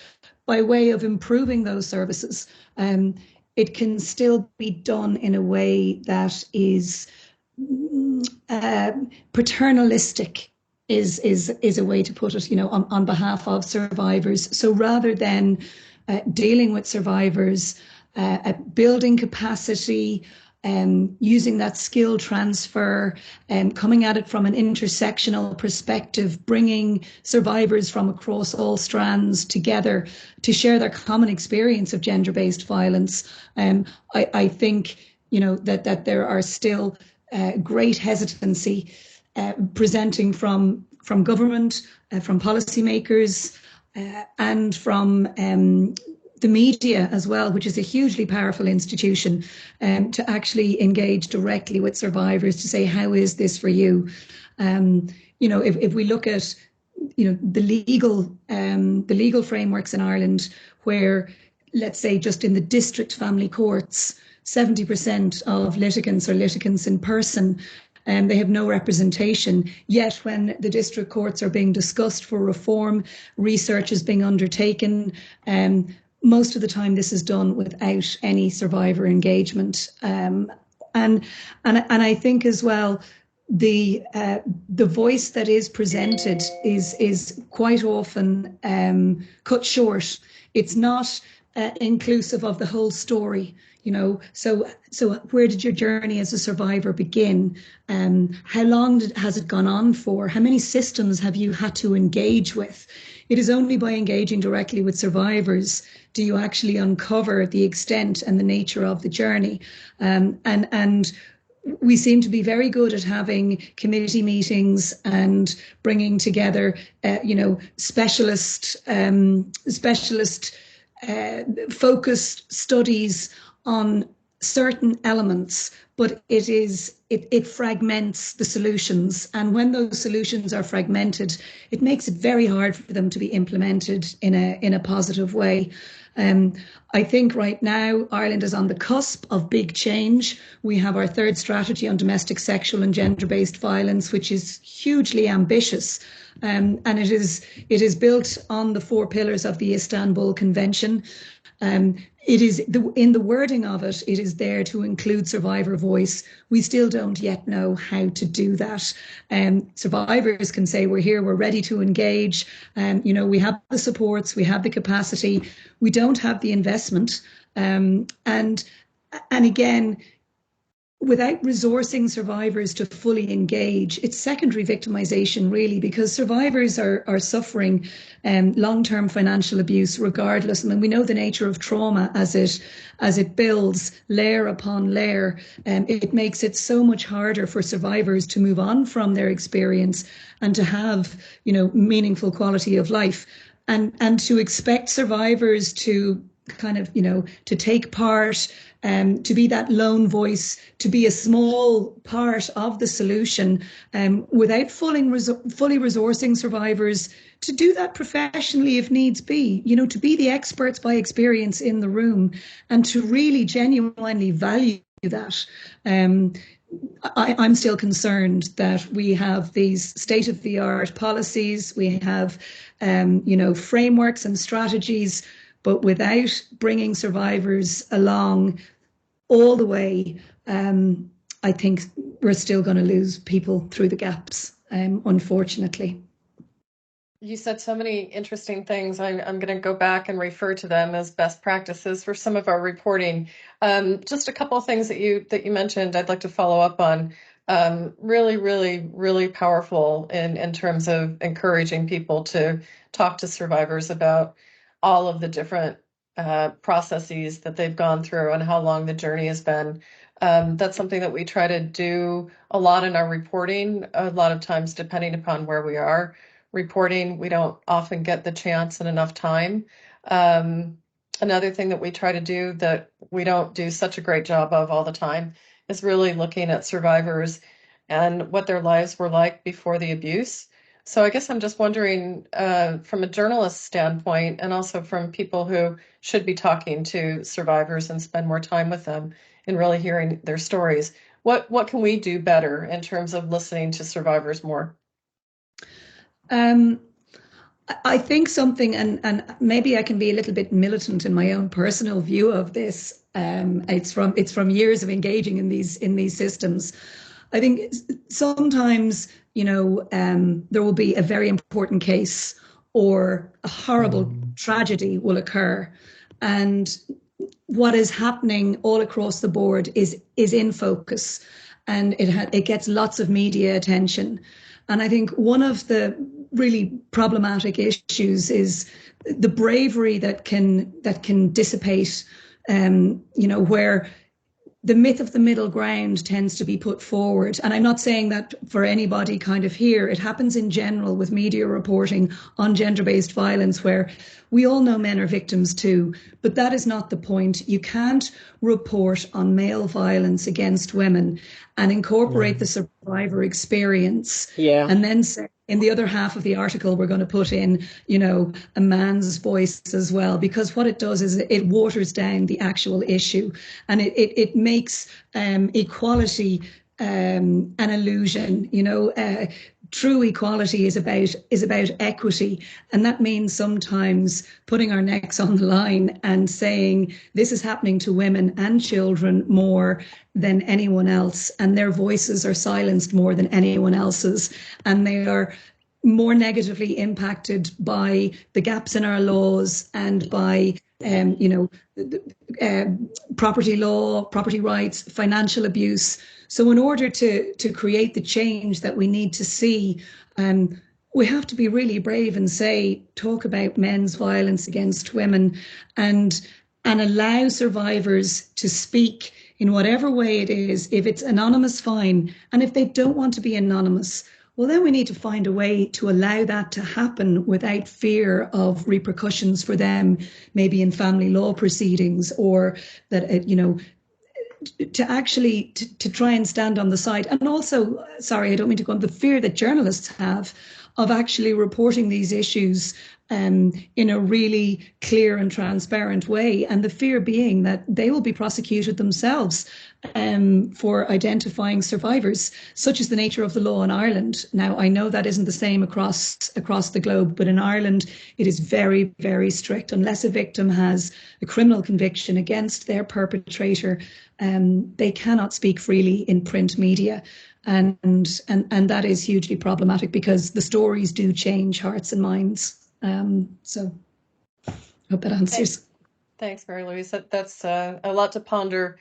H: by way of improving those services, it can still be done in a way that is paternalistic, is a way to put it, on behalf of survivors. So rather than dealing with survivors, building capacity, using that skill transfer, coming at it from an intersectional perspective, bringing survivors from across all strands together to share their common experience of gender-based violence. I think, that there are still great hesitancy presenting from government, from policymakers, and from the media as well, which is a hugely powerful institution, to actually engage directly with survivors to say, how is this for you? If we look at, the legal frameworks in Ireland, where, let's say, just in the district family courts, 70% of litigants are litigants in person, and they have no representation. Yet when the district courts are being discussed for reform, research is being undertaken, most of the time this is done without any survivor engagement. And I think as well, the voice that is presented is quite often cut short. It's not inclusive of the whole story. So where did your journey as a survivor begin? How long has it gone on for? How many systems have you had to engage with? It is only by engaging directly with survivors do you actually uncover the extent and the nature of the journey. And we seem to be very good at having committee meetings and bringing together, specialist focused studies on certain elements, but it fragments the solutions. And when those solutions are fragmented, it makes it very hard for them to be implemented in a positive way. I think right now Ireland is on the cusp of big change. We have our third strategy on domestic, sexual and gender-based violence, which is hugely ambitious. And it is built on the 4 pillars of the Istanbul Convention. It is in the wording of it, it is there to include survivor voice. We still don't yet know how to do that. Survivors can say, we're here, we're ready to engage. We have the supports, we have the capacity, we don't have the investment. And again, without resourcing survivors to fully engage, it's secondary victimization, really, because survivors are suffering long-term financial abuse regardless. And we know the nature of trauma as it builds layer upon layer. It makes it so much harder for survivors to move on from their experience and to have, meaningful quality of life. And to expect survivors to kind of, to take part, to be that lone voice, to be a small part of the solution, without fully resourcing survivors to do that professionally if needs be, to be the experts by experience in the room and to really genuinely value that. I'm still concerned that we have these state-of-the-art policies, we have, frameworks and strategies, but without bringing survivors along all the way, I think we're still going to lose people through the gaps, unfortunately.
E: You said so many interesting things. I'm going to go back and refer to them as best practices for some of our reporting. Just a couple of things that you mentioned I'd like to follow up on. Really, really, really powerful in terms of encouraging people to talk to survivors about all of the different processes that they've gone through and how long the journey has been. That's something that we try to do a lot in our reporting. A lot of times, depending upon where we are reporting, we don't often get the chance and enough time. Another thing that we try to do that we don't do such a great job of all the time is really looking at survivors and what their lives were like before the abuse. So I guess I'm just wondering, from a journalist standpoint, and also from people who should be talking to survivors and spend more time with them and really hearing their stories, what can we do better in terms of listening to survivors more?
H: I think something, and maybe I can be a little bit militant in my own personal view of this. It's from years of engaging in these systems. I think sometimes, there will be a very important case or a horrible tragedy will occur, and what is happening all across the board is in focus, and it gets lots of media attention. And I think one of the really problematic issues is the bravery that can dissipate, where the myth of the middle ground tends to be put forward. And I'm not saying that for anybody kind of here. It happens in general with media reporting on gender-based violence, where we all know men are victims too, but that is not the point. You can't report on male violence against women and incorporate the survivor experience and then say, in the other half of the article, we're going to put in, a man's voice as well, because what it does is it waters down the actual issue, and it makes equality an illusion. True equality is about equity, and that means sometimes putting our necks on the line and saying this is happening to women and children more than anyone else, and their voices are silenced more than anyone else's, and they are more negatively impacted by the gaps in our laws and by property law, property rights, financial abuse. So in order to create the change that we need to see, we have to be really brave and talk about men's violence against women and allow survivors to speak in whatever way it is. If it's anonymous, fine. And if they don't want to be anonymous, well, then we need to find a way to allow that to happen without fear of repercussions for them, maybe in family law proceedings, or that, to actually to try and stand on the side. And also, sorry, I don't mean to go on, the fear that journalists have of actually reporting these issues in a really clear and transparent way, and the fear being that they will be prosecuted themselves for identifying survivors. Such is the nature of the law in Ireland. Now, I know that isn't the same across the globe, but in Ireland it is very, very strict. Unless a victim has a criminal conviction against their perpetrator, they cannot speak freely in print media. And that is hugely problematic, because the stories do change hearts and minds. So I hope that answers.
E: Thanks, Mary Louise. That's a lot to ponder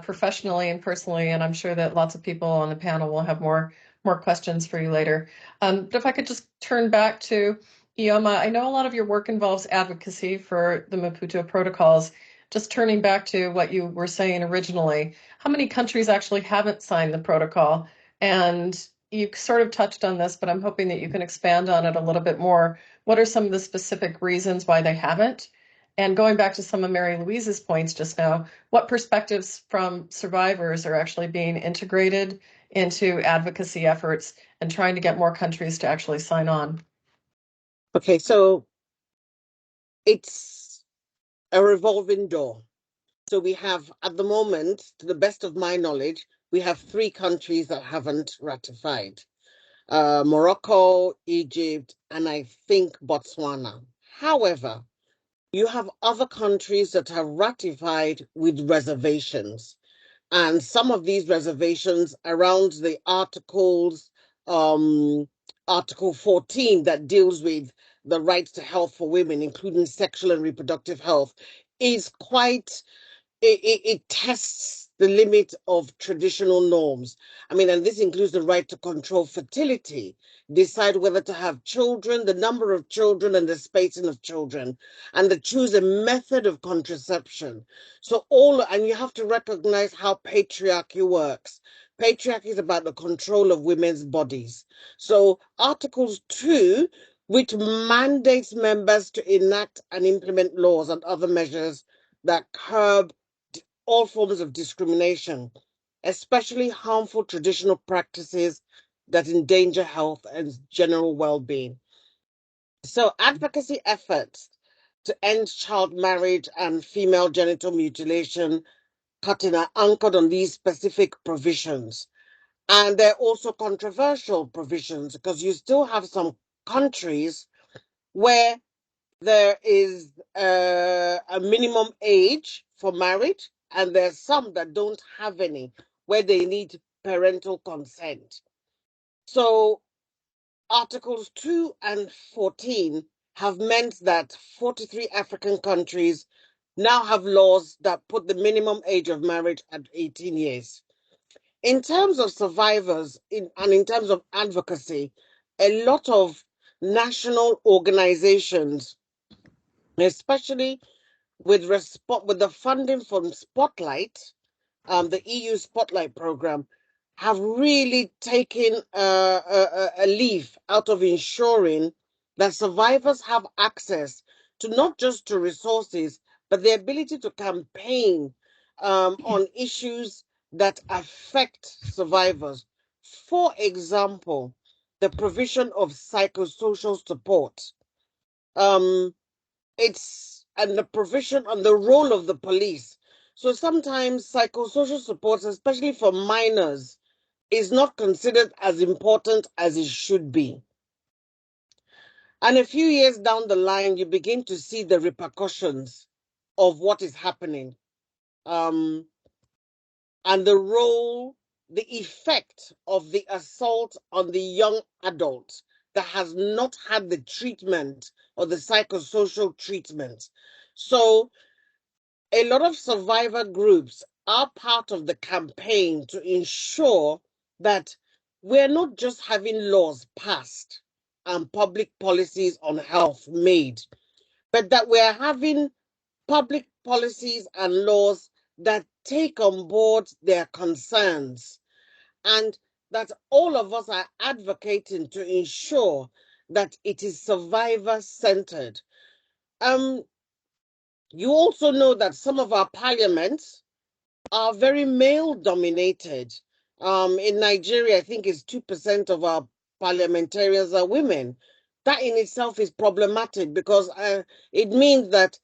E: professionally and personally, and I'm sure that lots of people on the panel will have more questions for you later. But if I could just turn back to Ioma, I know a lot of your work involves advocacy for the Maputo protocols. Just turning back to what you were saying originally, how many countries actually haven't signed the protocol? And you sort of touched on this, but I'm hoping that you can expand on it a little bit more. What are some of the specific reasons why they haven't? And going back to some of Mary Louise's points just now, what perspectives from survivors are actually being integrated into advocacy efforts and trying to get more countries to actually sign on?
F: Okay, so it's a revolving door. So we have, at the moment, to the best of my knowledge, we have 3 countries that haven't ratified. Morocco, Egypt, and I think Botswana. However, you have other countries that have ratified with reservations. And some of these reservations around the articles, Article 14, that deals with the rights to health for women, including sexual and reproductive health, is quite, it tests the limit of traditional norms. I mean, and this includes the right to control fertility, decide whether to have children, the number of children and the spacing of children, and to choose a method of contraception. So and you have to recognize how patriarchy works. Patriarchy is about the control of women's bodies. So Articles 2, which mandates members to enact and implement laws and other measures that curb all forms of discrimination, especially harmful traditional practices that endanger health and general well-being. So advocacy efforts to end child marriage and female genital mutilation cutting are anchored on these specific provisions. And they're also controversial provisions because you still have some countries where there is a minimum age for marriage, and there's some that don't have any, where they need parental consent. So Articles 2 and 14 have meant that 43 African countries now have laws that put the minimum age of marriage at 18 years. In terms of survivors and in terms of advocacy, a lot of national organizations, especially with the funding from Spotlight, the EU Spotlight program, have really taken a leaf out of ensuring that survivors have access to not just to resources, but the ability to campaign on issues that affect survivors. For example, the provision of psychosocial support. And the provision on the role of the police. So sometimes psychosocial support, especially for minors, is not considered as important as it should be. And a few years down the line, you begin to see the repercussions of what is happening. And the effect of the assault on the young adult that has not had the treatment or the psychosocial treatment. So a lot of survivor groups are part of the campaign to ensure that we're not just having laws passed and public policies on health made, but that we're having public policies and laws that take on board their concerns, and that all of us are advocating to ensure that it is survivor-centered. You also know that some of our parliaments are very male-dominated. In Nigeria, I think it's 2% of our parliamentarians are women. That in itself is problematic because it means that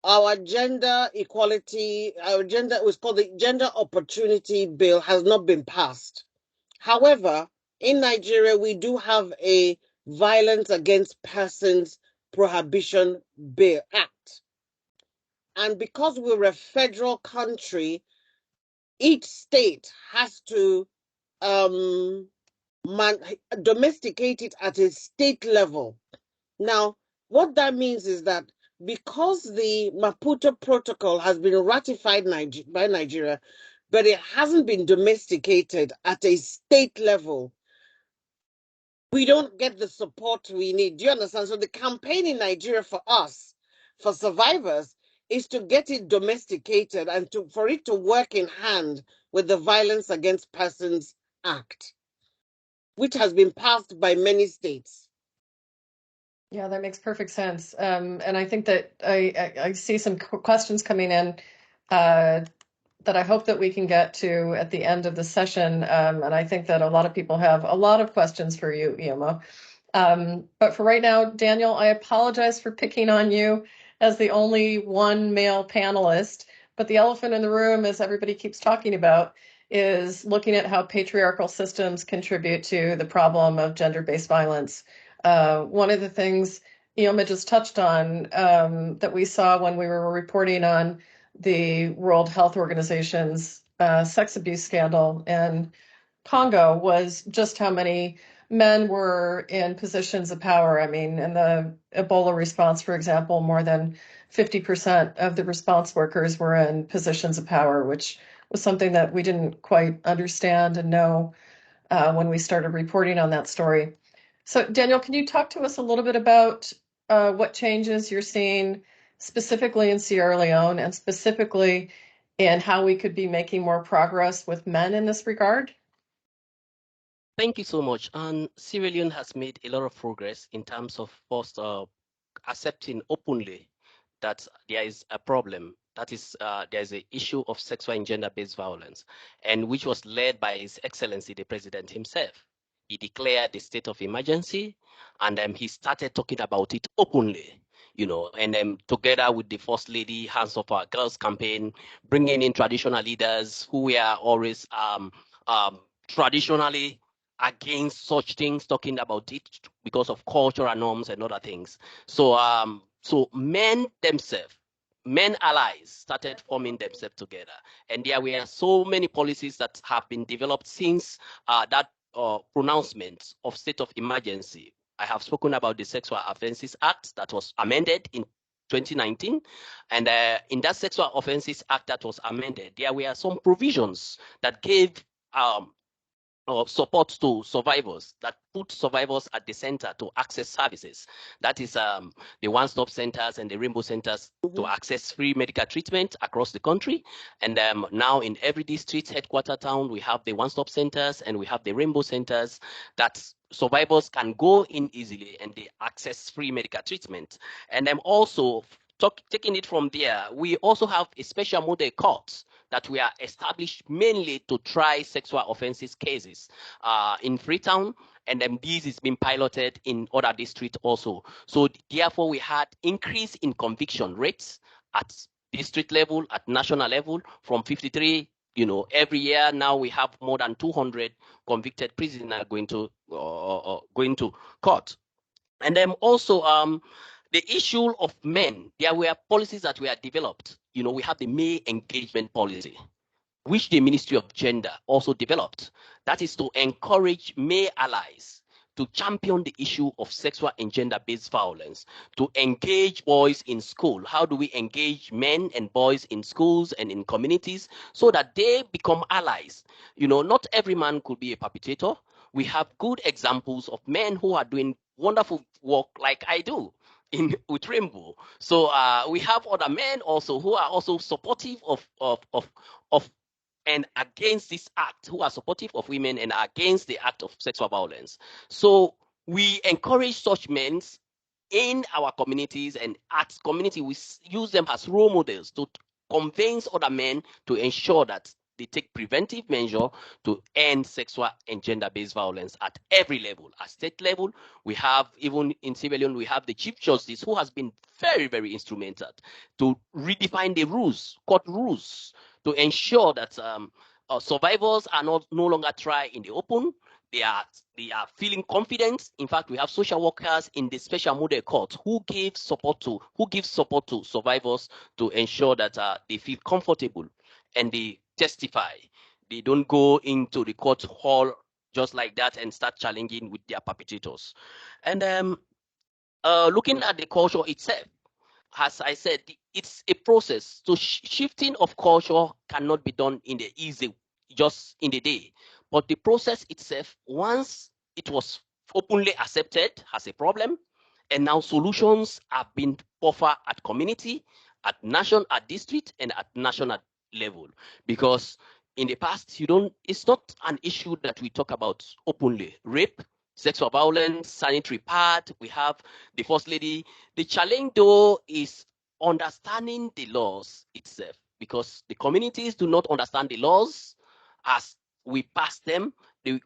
F: our gender equality, it was called the Gender Opportunity Bill, has not been passed. However, in Nigeria, we do have a Violence Against Persons Prohibition Bill Act. And because we're a federal country, each state has to domesticate it at a state level. Now, what that means is that because the Maputo Protocol has been ratified by Nigeria, but it hasn't been domesticated at a state level, we don't get the support we need. Do you understand? So the campaign in Nigeria for us, for survivors, is to get it domesticated and for it to work in hand with the Violence Against Persons Act, which has been passed by many states.
E: Yeah, that makes perfect sense. And I think that I see some questions coming in that I hope that we can get to at the end of the session. And I think that a lot of people have a lot of questions for you, Ioma. But for right now, Daniel, I apologize for picking on you as the only one male panelist. But the elephant in the room, as everybody keeps talking about, is looking at how patriarchal systems contribute to the problem of gender-based violence. One of the things Ioma just touched on that we saw when we were reporting on the World Health Organization's sex abuse scandal in Congo was just how many men were in positions of power. I mean, in the Ebola response, for example, more than 50% of the response workers were in positions of power, which was something that we didn't quite understand and know when we started reporting on that story. So, Daniel, can you talk to us a little bit about what changes you're seeing specifically in Sierra Leone and specifically in how we could be making more progress with men in this regard?
G: Thank you so much. And Sierra Leone has made a lot of progress in terms of first accepting openly that there is a problem. That is, there is an issue of sexual and gender-based violence, and which was led by His Excellency the President himself. He declared the state of emergency, and he started talking about it openly, and together with the First Lady, Hands Off Our Girls campaign, bringing in traditional leaders who were always traditionally against such things, talking about it because of cultural norms and other things. So men themselves, men allies started forming themselves together. And there were so many policies that have been developed since that pronouncement of state of emergency. I have spoken about the Sexual Offences Act that was amended in 2019. And in that Sexual Offences Act that was amended, there were some provisions that gave support to survivors, that put survivors at the center to access services. That is the one-stop centers and the rainbow centers to access free medical treatment across the country. And now in every district headquarter town, we have the one-stop centers and we have the rainbow centers that survivors can go in easily and they access free medical treatment. And also taking it from there, we also have a special model court that we are established mainly to try sexual offenses cases in Freetown, and then this is being piloted in other districts also. So therefore, we had increase in conviction rates at district level, at national level, from 53. Every year now we have more than 200 convicted prisoners going to court, and then also the issue of men. There were policies that were developed. We have the male engagement policy, which the Ministry of Gender also developed. That is to encourage male allies to champion the issue of sexual and gender-based violence, to engage boys in school. How do we engage men and boys in schools and in communities so that they become allies? Not every man could be a perpetrator. We have good examples of men who are doing wonderful work like I do with Rainbow. So we have other men also who are also supportive of and against this act, who are supportive of women and against the act of sexual violence. So we encourage such men in our communities, and at community, we use them as role models to convince other men to ensure that they take preventive measure to end sexual and gender-based violence at every level. At state level, we have, even in Sierra Leone, we have the Chief Justice, who has been very, very instrumental to redefine the rules, court rules, to ensure that survivors are no longer tried in the open. They are feeling confident. In fact, we have social workers in the special model court who give support to survivors to ensure that they feel comfortable and they testify. They don't go into the court hall just like that and start challenging with their perpetrators. And looking at the culture itself, as I said, it's a process. So shifting of culture cannot be done in the easy, just in the day. But the process itself, once it was openly accepted as a problem, and now solutions have been offered at community, at national, at district, and at national level. Because in the past, it's not an issue that we talk about openly. Rape, sexual violence, sanitary pad, we have the First Lady. The challenge, though, is understanding the laws itself, because the communities do not understand the laws as we pass them. The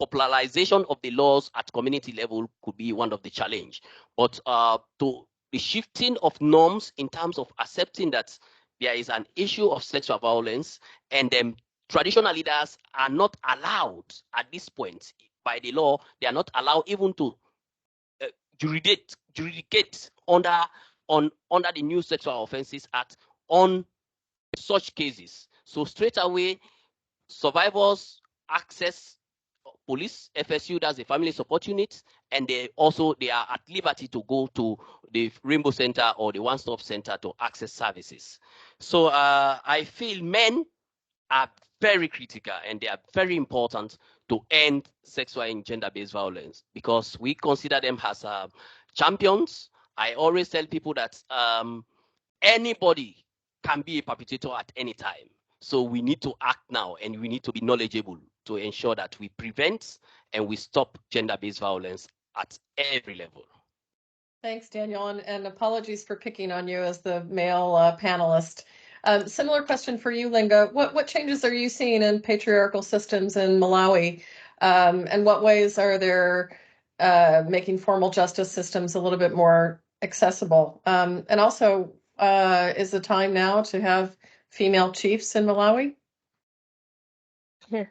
G: popularization of the laws at community level could be one of the challenge. But to the shifting of norms in terms of accepting that there is an issue of sexual violence, and traditional leaders are not allowed at this point by the law. They are not allowed even to jurisdicate under the new Sexual Offences Act on such cases. So straight away, survivors access police, FSU, that's the family support unit, and they are at liberty to go to the Rainbow Center or the one-stop center to access services. So I feel men are very critical and they are very important to end sexual and gender-based violence, because we consider them as champions. I always tell people that anybody can be a perpetrator at any time. So we need to act now, and we need to be knowledgeable to ensure that we prevent and we stop gender-based violence at every level.
E: Thanks, Daniel, and apologies for picking on you as the male panelist. Similar question for you, Linga. What changes are you seeing in patriarchal systems in Malawi? And what ways are there making formal justice systems a little bit more accessible? And also, is the time now to have female chiefs in Malawi?
C: Yeah.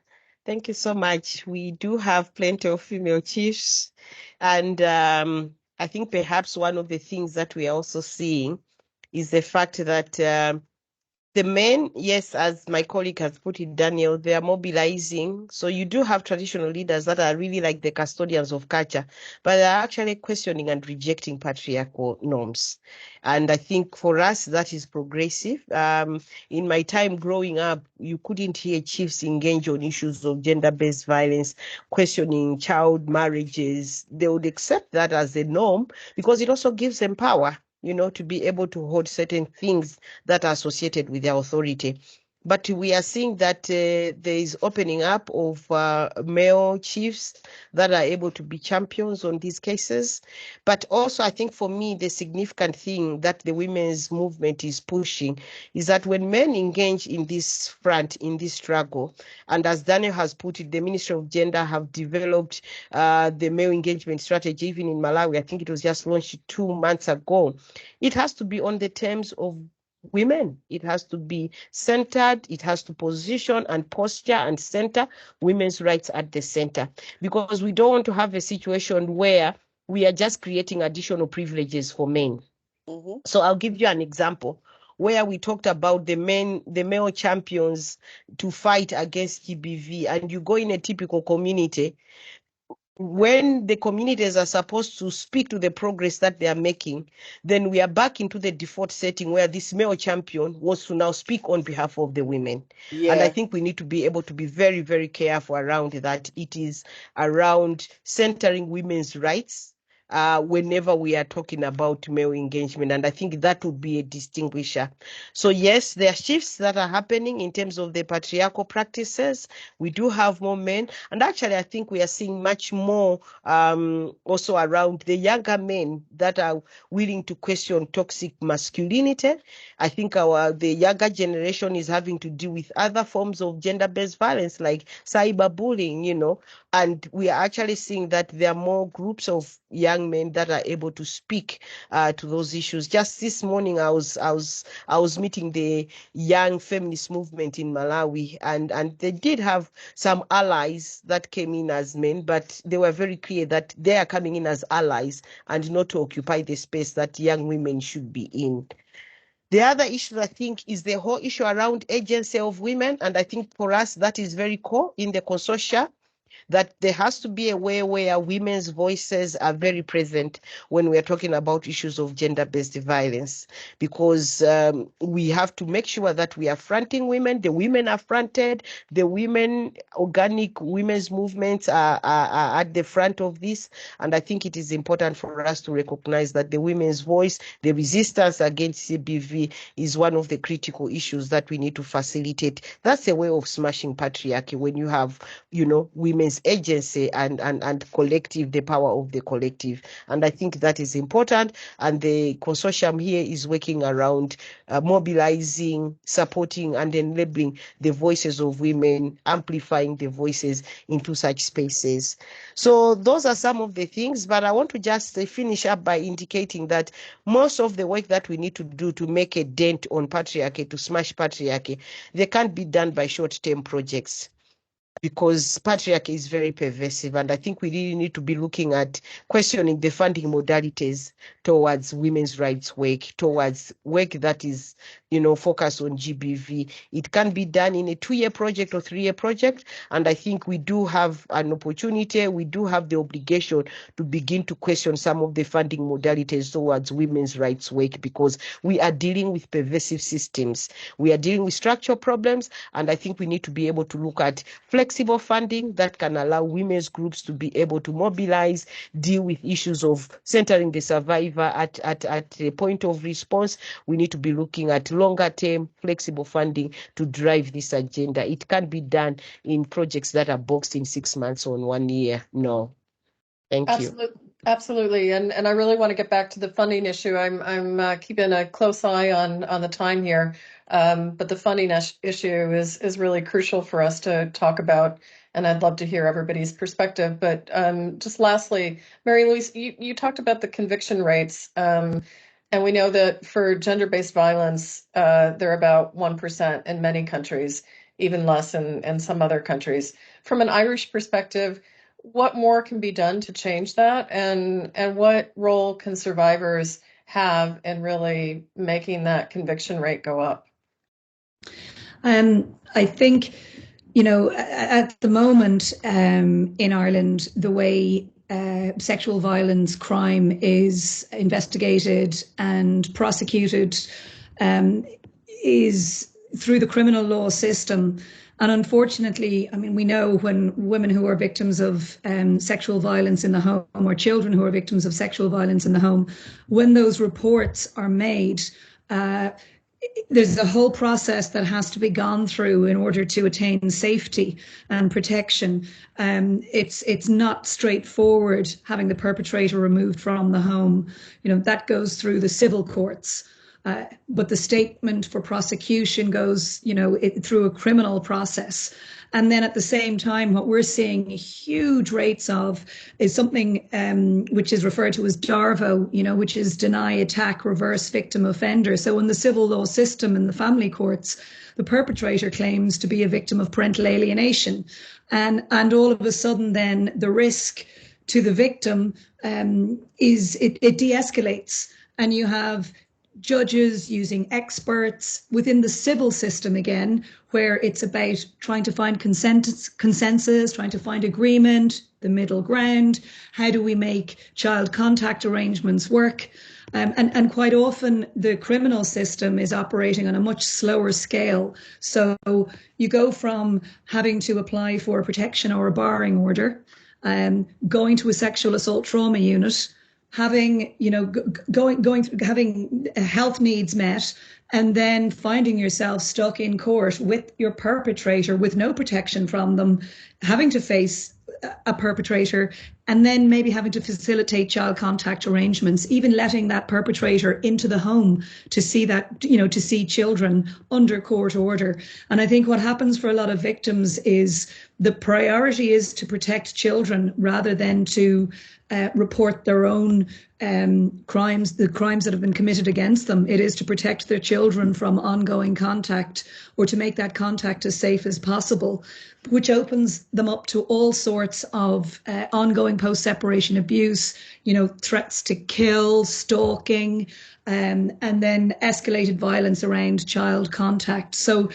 C: Thank you so much. We do have plenty of female chiefs, and I think perhaps one of the things that we are also seeing is the fact that the men, yes, as my colleague has put it, Daniel, they are mobilizing. So you do have traditional leaders that are really like the custodians of culture, but they are actually questioning and rejecting patriarchal norms. And I think for us, that is progressive. In my time growing up, you couldn't hear chiefs engage on issues of gender-based violence, questioning child marriages. They would accept that as the norm because it also gives them power, you know, to be able to hold certain things that are associated with their authority. But we are seeing that there is opening up of male chiefs that are able to be champions on these cases. But also, I think for me, the significant thing that the women's movement is pushing is that when men engage in this front, in this struggle, and as Daniel has put it, the Ministry of Gender have developed the male engagement strategy, even in Malawi. I think it was just launched 2 months ago. It has to be on the terms of women. It has to be centered. It has to position and posture and center women's rights at the center, because we don't want to have a situation where we are just creating additional privileges for men.
F: Mm-hmm.
C: So I'll give you an example where we talked about the male champions to fight against GBV, and you go in a typical community, when the communities are supposed to speak to the progress that they are making, then we are back into the default setting where this male champion wants to now speak on behalf of the women.
F: Yeah.
C: And I think we need to be able to be very, very careful around that. It is around centering women's rights whenever we are talking about male engagement. And I think that would be a distinguisher. So yes, there are shifts that are happening in terms of the patriarchal practices. We do have more men. And actually, I think we are seeing much more also around the younger men that are willing to question toxic masculinity. I think the younger generation is having to deal with other forms of gender-based violence like cyberbullying, you know, and we are actually seeing that there are more groups of young men that are able to speak to those issues. Just this morning, I was meeting the young feminist movement in Malawi, and they did have some allies that came in as men, but they were very clear that they are coming in as allies and not to occupy the space that young women should be in. The other issue, I think, is the whole issue around agency of women. And I think for us, that is very core in the consortia, that there has to be a way where women's voices are very present when we're talking about issues of gender-based violence, because we have to make sure that we are fronting women, the women are fronted, the women, organic women's movements are at the front of this. And I think it is important for us to recognize that the women's voice, the resistance against CBV is one of the critical issues that we need to facilitate. That's a way of smashing patriarchy, when you have, you know, women's agency and collective, the power of the collective. And I think that is important. And the consortium here is working around mobilizing, supporting, and enabling the voices of women, amplifying the voices into such spaces. So those are some of the things, but I want to just finish up by indicating that most of the work that we need to do to make a dent on patriarchy, to smash patriarchy, they can't be done by short-term projects. because patriarchy is very pervasive. And I think we really need to be looking at questioning the funding modalities towards women's rights work, towards work that is, focused on GBV. It can be done in a 2-year project or 3-year project. And I think we do have an opportunity, we do have the obligation to begin to question some of the funding modalities towards women's rights work, because we are dealing with pervasive systems. We are dealing with structural problems. And I think we need to be able to look at flexible funding that can allow women's groups to be able to mobilize, deal with issues of centering the survivor at the point of response. We need to be looking at longer term flexible funding to drive this agenda. It can't be done in projects that are boxed in 6 months or 1 year. No. Thank you.
E: Absolutely, and I really want to get back to the funding issue. I'm keeping a close eye on the time here, but the funding issue is really crucial for us to talk about, and I'd love to hear everybody's perspective. But just lastly, Mary Louise, you talked about the conviction rates, and we know that for gender-based violence, they're about 1% in many countries, even less in some other countries. From an Irish perspective, what more can be done to change that, and what role can survivors have in really making that conviction rate go up?
H: I think, at the moment in Ireland, the way sexual violence crime is investigated and prosecuted is through the criminal law system. And unfortunately, we know when women who are victims of sexual violence in the home, or children who are victims of sexual violence in the home, when those reports are made, there's a whole process that has to be gone through in order to attain safety and protection. It's not straightforward having the perpetrator removed from the home. That goes through the civil courts. But the statement for prosecution goes, through a criminal process. And then at the same time, what we're seeing huge rates of is something which is referred to as DARVO, which is deny, attack, reverse victim offender. So in the civil law system and the family courts, the perpetrator claims to be a victim of parental alienation. And all of a sudden then the risk to the victim it de-escalates, and you have judges using experts within the civil system again, where it's about trying to find consensus, trying to find agreement, the middle ground. How do we make child contact arrangements work? And quite often the criminal system is operating on a much slower scale. So you go from having to apply for a protection or a barring order, going to a sexual assault trauma unit, having having health needs met, and then finding yourself stuck in court with your perpetrator with no protection from them, having to face a perpetrator, and then maybe having to facilitate child contact arrangements, even letting that perpetrator into the home to see to see children under court order. And I think what happens for a lot of victims is the priority is to protect children rather than to report their own crimes, the crimes that have been committed against them. It is to protect their children from ongoing contact, or to make that contact as safe as possible, which opens them up to all sorts of ongoing post-separation abuse, threats to kill, stalking, and then escalated violence around child contact. So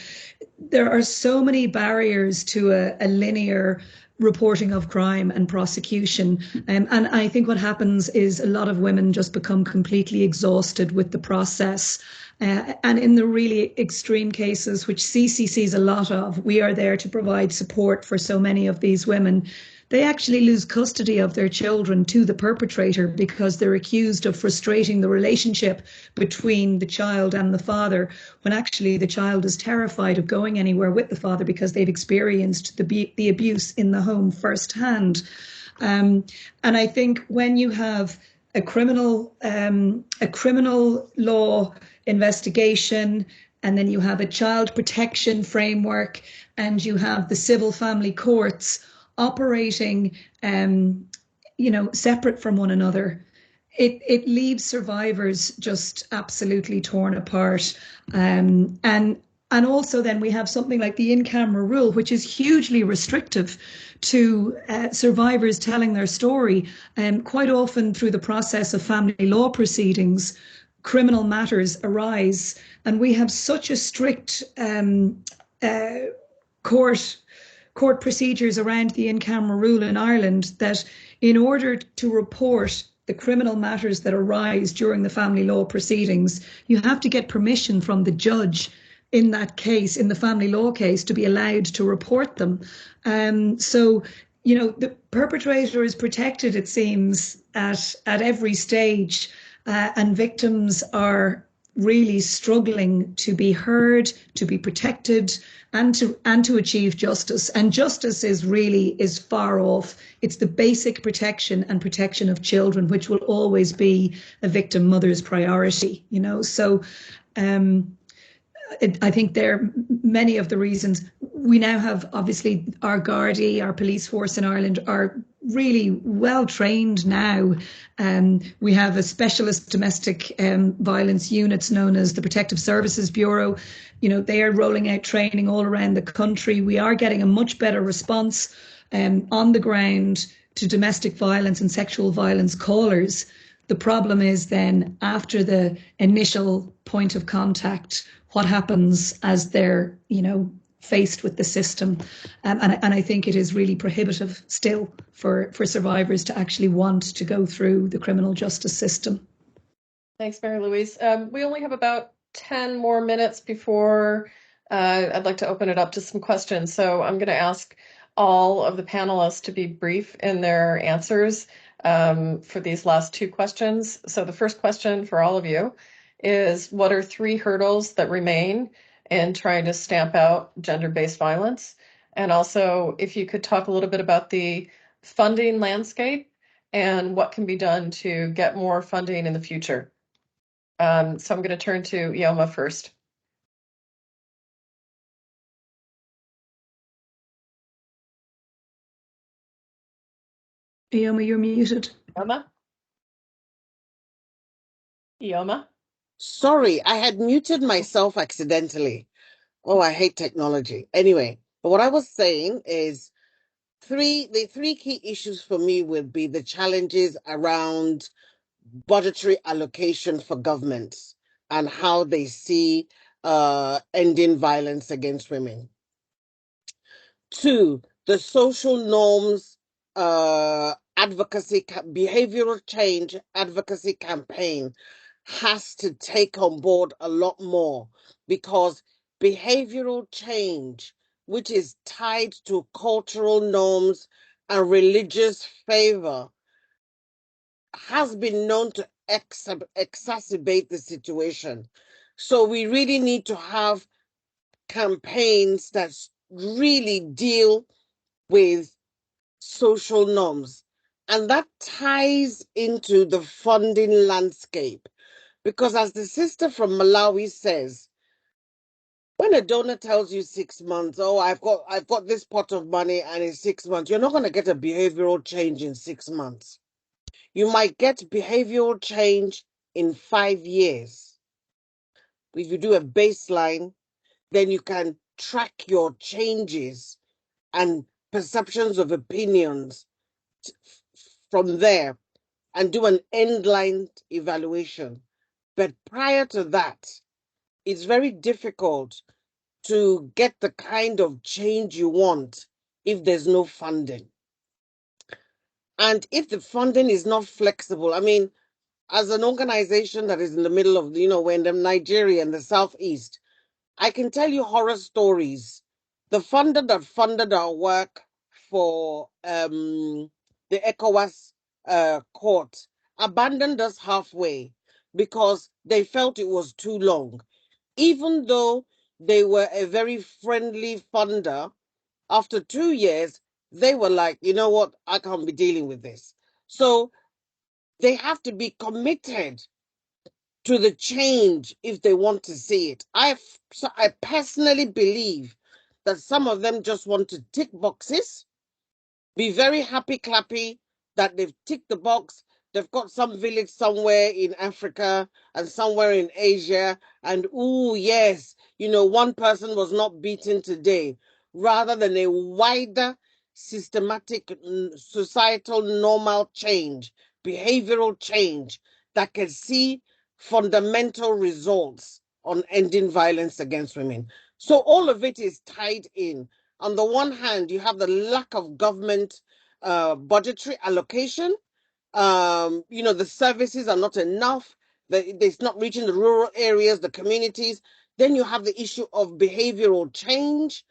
H: there are so many barriers to a linear reporting of crime and prosecution. And I think what happens is a lot of women just become completely exhausted with the process. And in the really extreme cases, which CC sees a lot of, we are there to provide support for so many of these women. They actually lose custody of their children to the perpetrator because they're accused of frustrating the relationship between the child and the father, when actually the child is terrified of going anywhere with the father because they've experienced the abuse in the home firsthand. And I think when you have a criminal law investigation, and then you have a child protection framework, and you have the civil family courts operating, separate from one another, it leaves survivors just absolutely torn apart. And And also then we have something like the in-camera rule, which is hugely restrictive to survivors telling their story. Quite often through the process of family law proceedings, criminal matters arise, and we have such a strict court procedures around the in-camera rule in Ireland that in order to report the criminal matters that arise during the family law proceedings, you have to get permission from the judge in that case, in the family law case, to be allowed to report them. So, you know, the perpetrator is protected, it seems, at every stage, and victims are really struggling to be heard, to be protected, and to achieve justice. And justice is far off. It's the basic protection and protection of children, which will always be a victim mother's priority, you know. So I think there are many of the reasons. We now have, obviously, our Gardaí, our police force in Ireland are really well trained now. We have a specialist domestic violence units known as the Protective Services Bureau. You know, they are rolling out training all around the country. We are getting a much better response on the ground to domestic violence and sexual violence callers. The problem is then after the initial point of contact, what happens as they're, you know, faced with the system. And I think it is really prohibitive still for survivors to actually want to go through the criminal justice system.
E: Thanks, Mary Louise. We only have about 10 more minutes before I'd like to open it up to some questions. So I'm going to ask all of the panelists to be brief in their answers for these last two questions. So the first question for all of you is, what are 3 hurdles that remain in trying to stamp out gender-based violence? And also, if you could talk a little bit about the funding landscape and what can be done to get more funding in the future. So I'm going to turn to Ioma first.
H: Ioma, you're muted.
E: Ioma?
F: Sorry, I had muted myself accidentally. Oh, I hate technology. Anyway, but what I was saying is the 3 key issues for me would be the challenges around budgetary allocation for governments and how they see ending violence against women. 2, the social norms advocacy, behavioral change advocacy campaign has to take on board a lot more, because behavioral change, which is tied to cultural norms and religious favor, has been known to exacerbate the situation. So we really need to have campaigns that really deal with social norms. And that ties into the funding landscape. Because as the sister from Malawi says, when a donor tells you 6 months, oh, I've got this pot of money and in 6 months, you're not going to get a behavioral change in 6 months. You might get behavioral change in 5 years. If you do a baseline, then you can track your changes and perceptions of opinions from there and do an end-line evaluation. But prior to that, it's very difficult to get the kind of change you want if there's no funding. And if the funding is not flexible, I mean, as an organization that is in the middle of, you know, we're in Nigeria and the Southeast, I can tell you horror stories. The funder that funded our work for the ECOWAS court abandoned us halfway because they felt it was too long. Even though they were a very friendly funder, after 2 years, they were like, you know what, I can't be dealing with this. So they have to be committed to the change if they want to see it. I personally believe that some of them just want to tick boxes, be very happy clappy that they've ticked the box. They've got some village somewhere in Africa and somewhere in Asia. And, oh, yes, you know, one person was not beaten today, rather than a wider systematic societal normal change, behavioral change that can see fundamental results on ending violence against women. So all of it is tied in. On the one hand, you have the lack of government budgetary allocation. You know, the services are not enough. It's not reaching the rural areas, the communities. Then you have the issue of behavioral change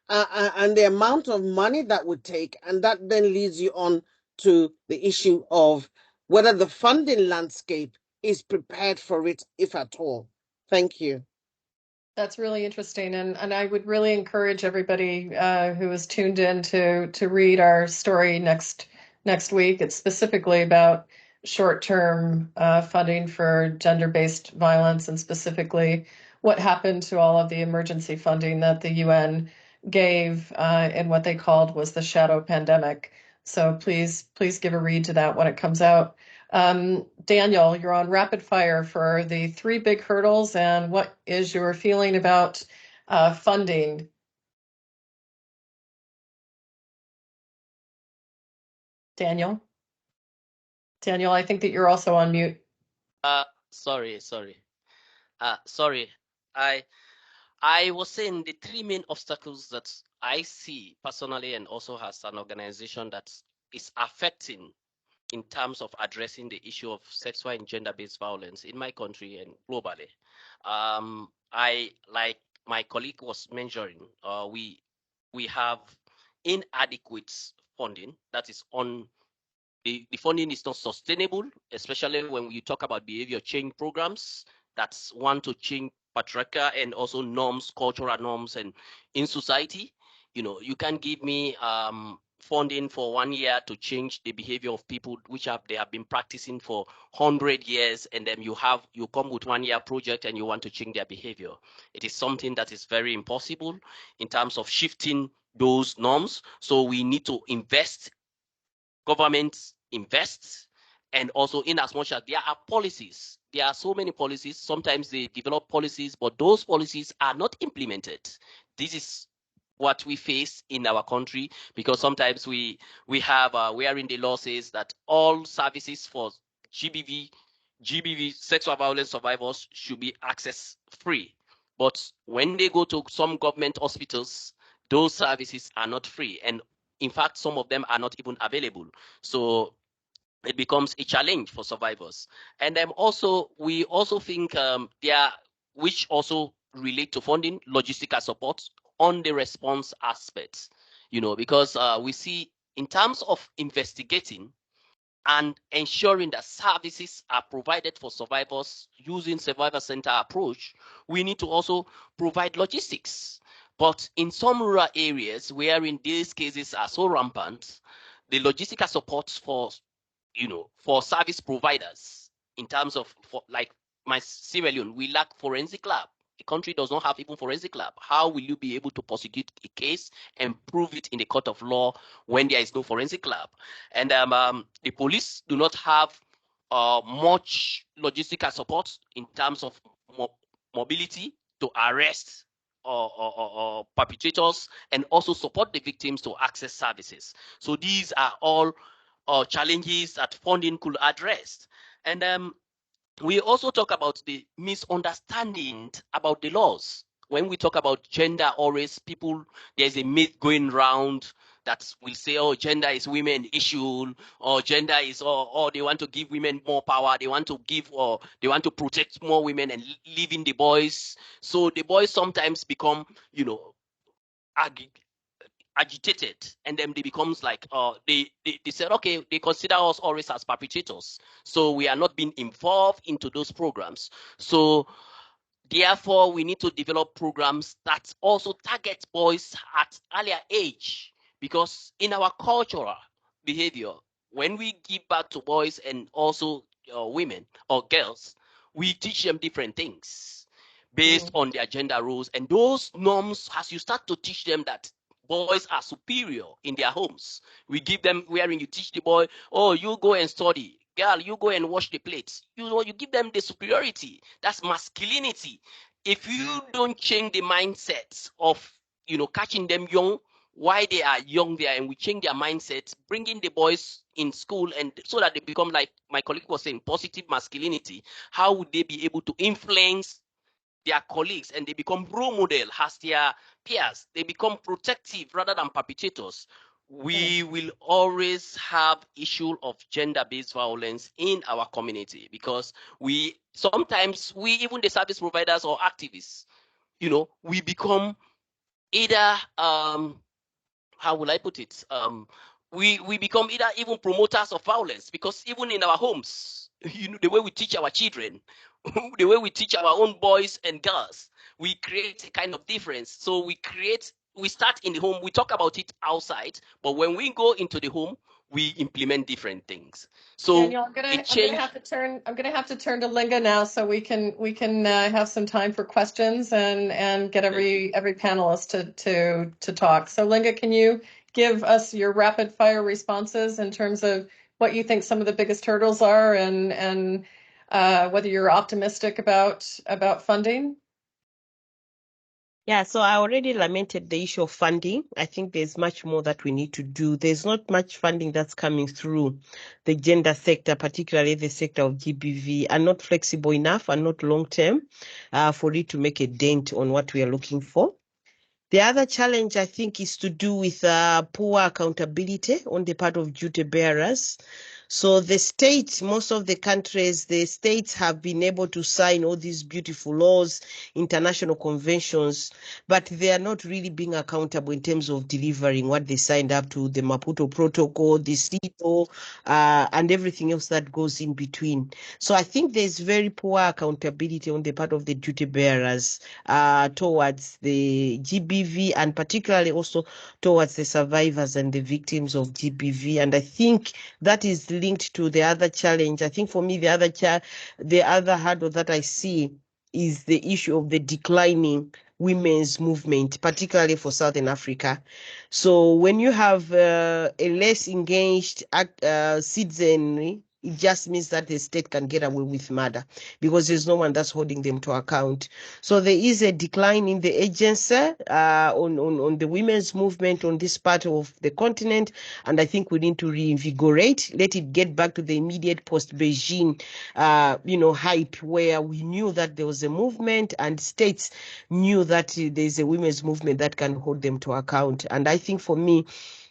F: and the amount of money that would take. And that then leads you on to the issue of whether the funding landscape is prepared for it, if at all. Thank you.
E: That's really interesting, and I would really encourage everybody who is tuned in to read our story next week. It's specifically about short-term funding for gender-based violence, and specifically what happened to all of the emergency funding that the UN gave in what they called was the shadow pandemic. So please give a read to that when it comes out. Daniel, you're on rapid fire for the 3 big hurdles, and what is your feeling about funding? Daniel, I think that you're also on mute.
G: Sorry. I was saying the 3 main obstacles that I see personally and also as an organization that is affecting in terms of addressing the issue of sexual and gender-based violence in my country and globally. I, like my colleague was mentioning, we have inadequate funding that is on the funding is not sustainable, especially when you talk about behavior change programs that's want to change patriarchal and also norms, cultural norms, and in society. You know, you can give me funding for 1 year to change the behavior of people they have been practicing for 100 years, and then you come with 1 year project and you want to change their behavior. It is something that is very impossible in terms of shifting those norms. So we need to invest. Governments invest, and also in as much as there are policies, there are so many policies. Sometimes they develop policies, but those policies are not implemented. This is what we face in our country, because sometimes we have wherein the law says that all services for GBV sexual violence survivors should be access free, but when they go to some government hospitals, those services are not free, and in fact, some of them are not even available. So it becomes a challenge for survivors. And then we also think which also relate to funding, logistical support on the response aspects, you know, because we see in terms of investigating and ensuring that services are provided for survivors using survivor center approach, we need to also provide logistics. But in some rural areas wherein these cases are so rampant, the logistical support for service providers in terms of, like my Sierra Leone, we lack forensic lab. The country does not have even forensic lab. How will you be able to prosecute a case and prove it in the court of law when there is no forensic lab? And the police do not have much logistical support in terms of mobility to arrest or perpetrators and also support the victims to access services. So these are all challenges that funding could address. And we also talk about the misunderstanding about the laws. When we talk about gender, always there's a myth going around that will say, oh, gender is women issue, or gender is, or they want to give women more power, they want to protect more women and leaving the boys. So the boys sometimes become, agitated, and then they becomes like they said, okay, they consider us always as perpetrators, so we are not being involved into those programs. So therefore we need to develop programs that also target boys at earlier age, because in our cultural behavior, when we give back to boys and also women or girls, we teach them different things based on their gender roles, and those norms, as you start to teach them that boys are superior in their homes, we give them, wherein you teach the boy, oh, you go and study, girl, you go and wash the plates. You give them the superiority. That's masculinity. If you don't change the mindsets of, catching them young, why they are young there, and we change their mindsets, bringing the boys in school, and so that they become, like my colleague was saying, positive masculinity, how would they be able to influence their colleagues, and they become role model as their peers? They become protective rather than perpetrators. We will always have issue of gender-based violence in our community, because sometimes even the service providers or activists, we become either how will I put it? We become either even promoters of violence, because even in our homes, the way we teach our children, the way we teach our own boys and girls, we create a kind of difference. So we start in the home, we talk about it outside, but when we go into the home, we implement different things. So
E: Daniel, I'm gonna have to turn to Linga now, so we can have some time for questions and get every panelist to talk. So Linga, can you give us your rapid fire responses in terms of what you think some of the biggest hurdles are, and whether you're optimistic about funding?
C: Yeah, so I already lamented the issue of funding. I think there's much more that we need to do. There's not much funding that's coming through the gender sector, particularly the sector of GBV, are not flexible enough and not long-term for it to make a dent on what we are looking for. The other challenge, I think, is to do with poor accountability on the part of duty bearers. So the state, most of the countries, the states have been able to sign all these beautiful laws, international conventions, but they are not really being accountable in terms of delivering what they signed up to, the Maputo Protocol, the CETO, and everything else that goes in between. So I think there's very poor accountability on the part of the duty bearers towards the GBV, and particularly also towards the survivors and the victims of GBV. And I think that is linked to the other challenge. I think for me, the other hurdle that I see is the issue of the declining women's movement, particularly for Southern Africa. So when you have a less engaged citizenry, it just means that the state can get away with murder because there's no one that's holding them to account. So there is a decline in the agency on the women's movement on this part of the continent, and I think we need to reinvigorate, let it get back to the immediate post-Beijing, hype, where we knew that there was a movement and states knew that there's a women's movement that can hold them to account. And I think for me,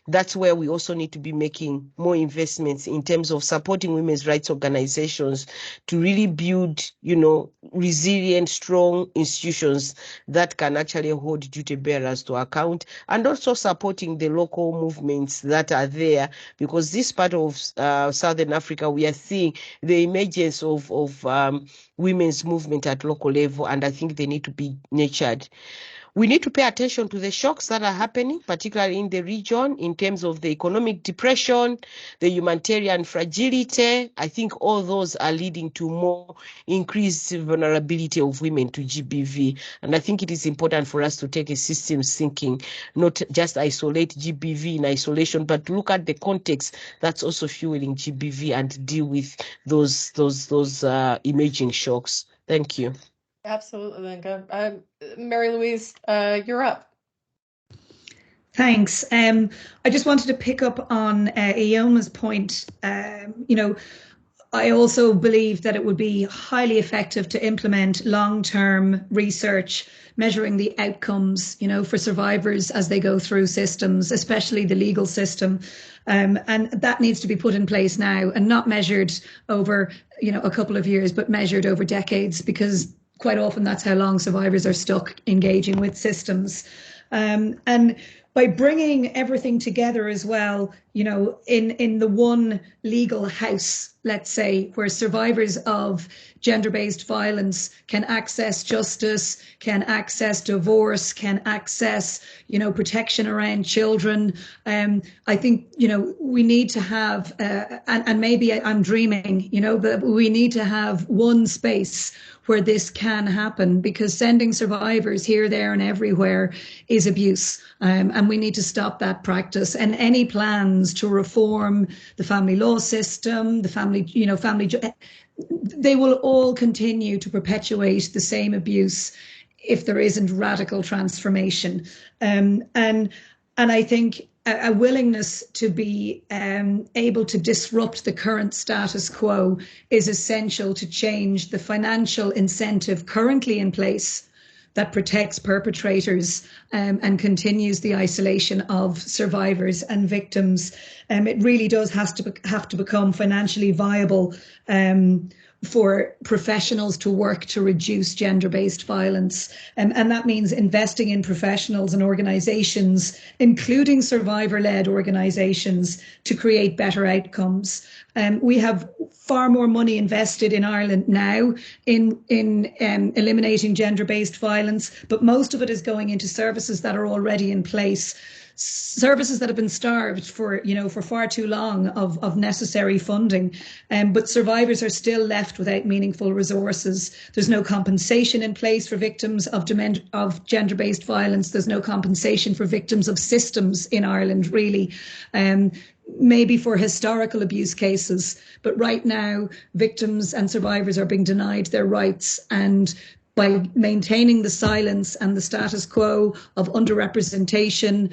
C: that's where we also need to be making more investments in terms of supporting women's rights organizations to really build, resilient, strong institutions that can actually hold duty bearers to account, and also supporting the local movements that are there, because this part of Southern Africa, we are seeing the emergence of women's movement at local level, and I think they need to be nurtured. We need to pay attention to the shocks that are happening, particularly in the region, in terms of the economic depression, the humanitarian fragility. I think all those are leading to more increased vulnerability of women to GBV. And I think it is important for us to take a systems thinking, not just isolate GBV in isolation, but look at the context that's also fueling GBV and deal with those emerging shocks. Thank you.
E: Absolutely, Linga. Mary Louise, you're up.
H: Thanks. I just wanted to pick up on Ioma's point. I also believe that it would be highly effective to implement long-term research measuring the outcomes, for survivors as they go through systems, especially the legal system. And that needs to be put in place now and not measured over, a couple of years, but measured over decades, because quite often that's how long survivors are stuck engaging with systems. And by bringing everything together as well, in the one legal house, let's say, where survivors of gender-based violence can access justice, can access divorce, can access, protection around children. I think, we need to have, and maybe I'm dreaming, but we need to have one space where this can happen, because sending survivors here, there and everywhere is abuse. And we need to stop that practice. And any plans plans to reform the family law system, the family, they will all continue to perpetuate the same abuse if there isn't radical transformation. And I think a willingness to be able to disrupt the current status quo is essential to change the financial incentive currently in place that protects perpetrators and continues the isolation of survivors and victims. It really does have to become financially viable for professionals to work to reduce gender-based violence. And that means investing in professionals and organisations, including survivor-led organisations, to create better outcomes. We have far more money invested in Ireland now in eliminating gender-based violence, but most of it is going into services that are already in place. Services that have been starved for far too long of necessary funding, but survivors are still left without meaningful resources. There's no compensation in place for victims of gender-based violence. There's no compensation for victims of systems in Ireland, really. Maybe for historical abuse cases, but right now victims and survivors are being denied their rights, and by maintaining the silence and the status quo of underrepresentation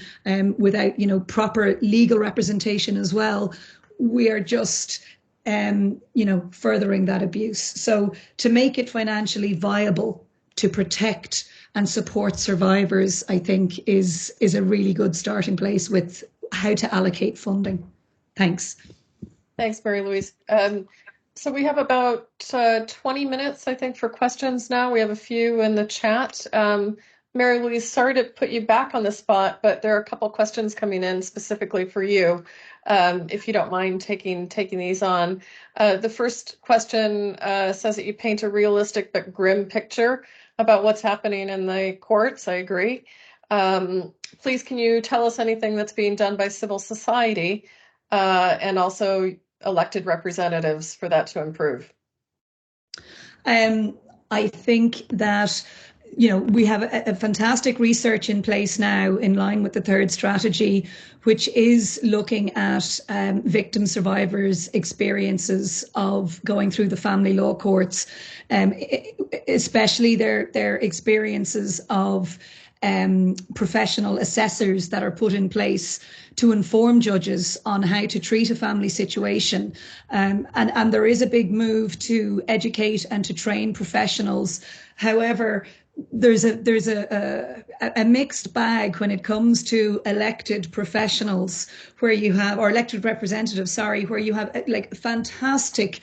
H: without proper legal representation as well, we are just furthering that abuse. So to make it financially viable to protect and support survivors, I think is a really good starting place with how to allocate funding. Thanks.
E: Thanks, Mary Louise. So we have about 20 minutes, I think, for questions now. We have a few in the chat. Mary Louise, sorry to put you back on the spot, but there are a couple questions coming in specifically for you, if you don't mind taking these on. The first question says that you paint a realistic but grim picture about what's happening in the courts. I agree. Please, can you tell us anything that's being done by civil society and also elected representatives for that to improve?
H: I think that we have a fantastic research in place now in line with the third strategy, which is looking at victim survivors' experiences of going through the family law courts, especially their experiences of professional assessors that are put in place to inform judges on how to treat a family situation. And there is a big move to educate and to train professionals. However, there's a mixed bag when it comes to elected professionals, where you have, or elected representatives, where you have like fantastic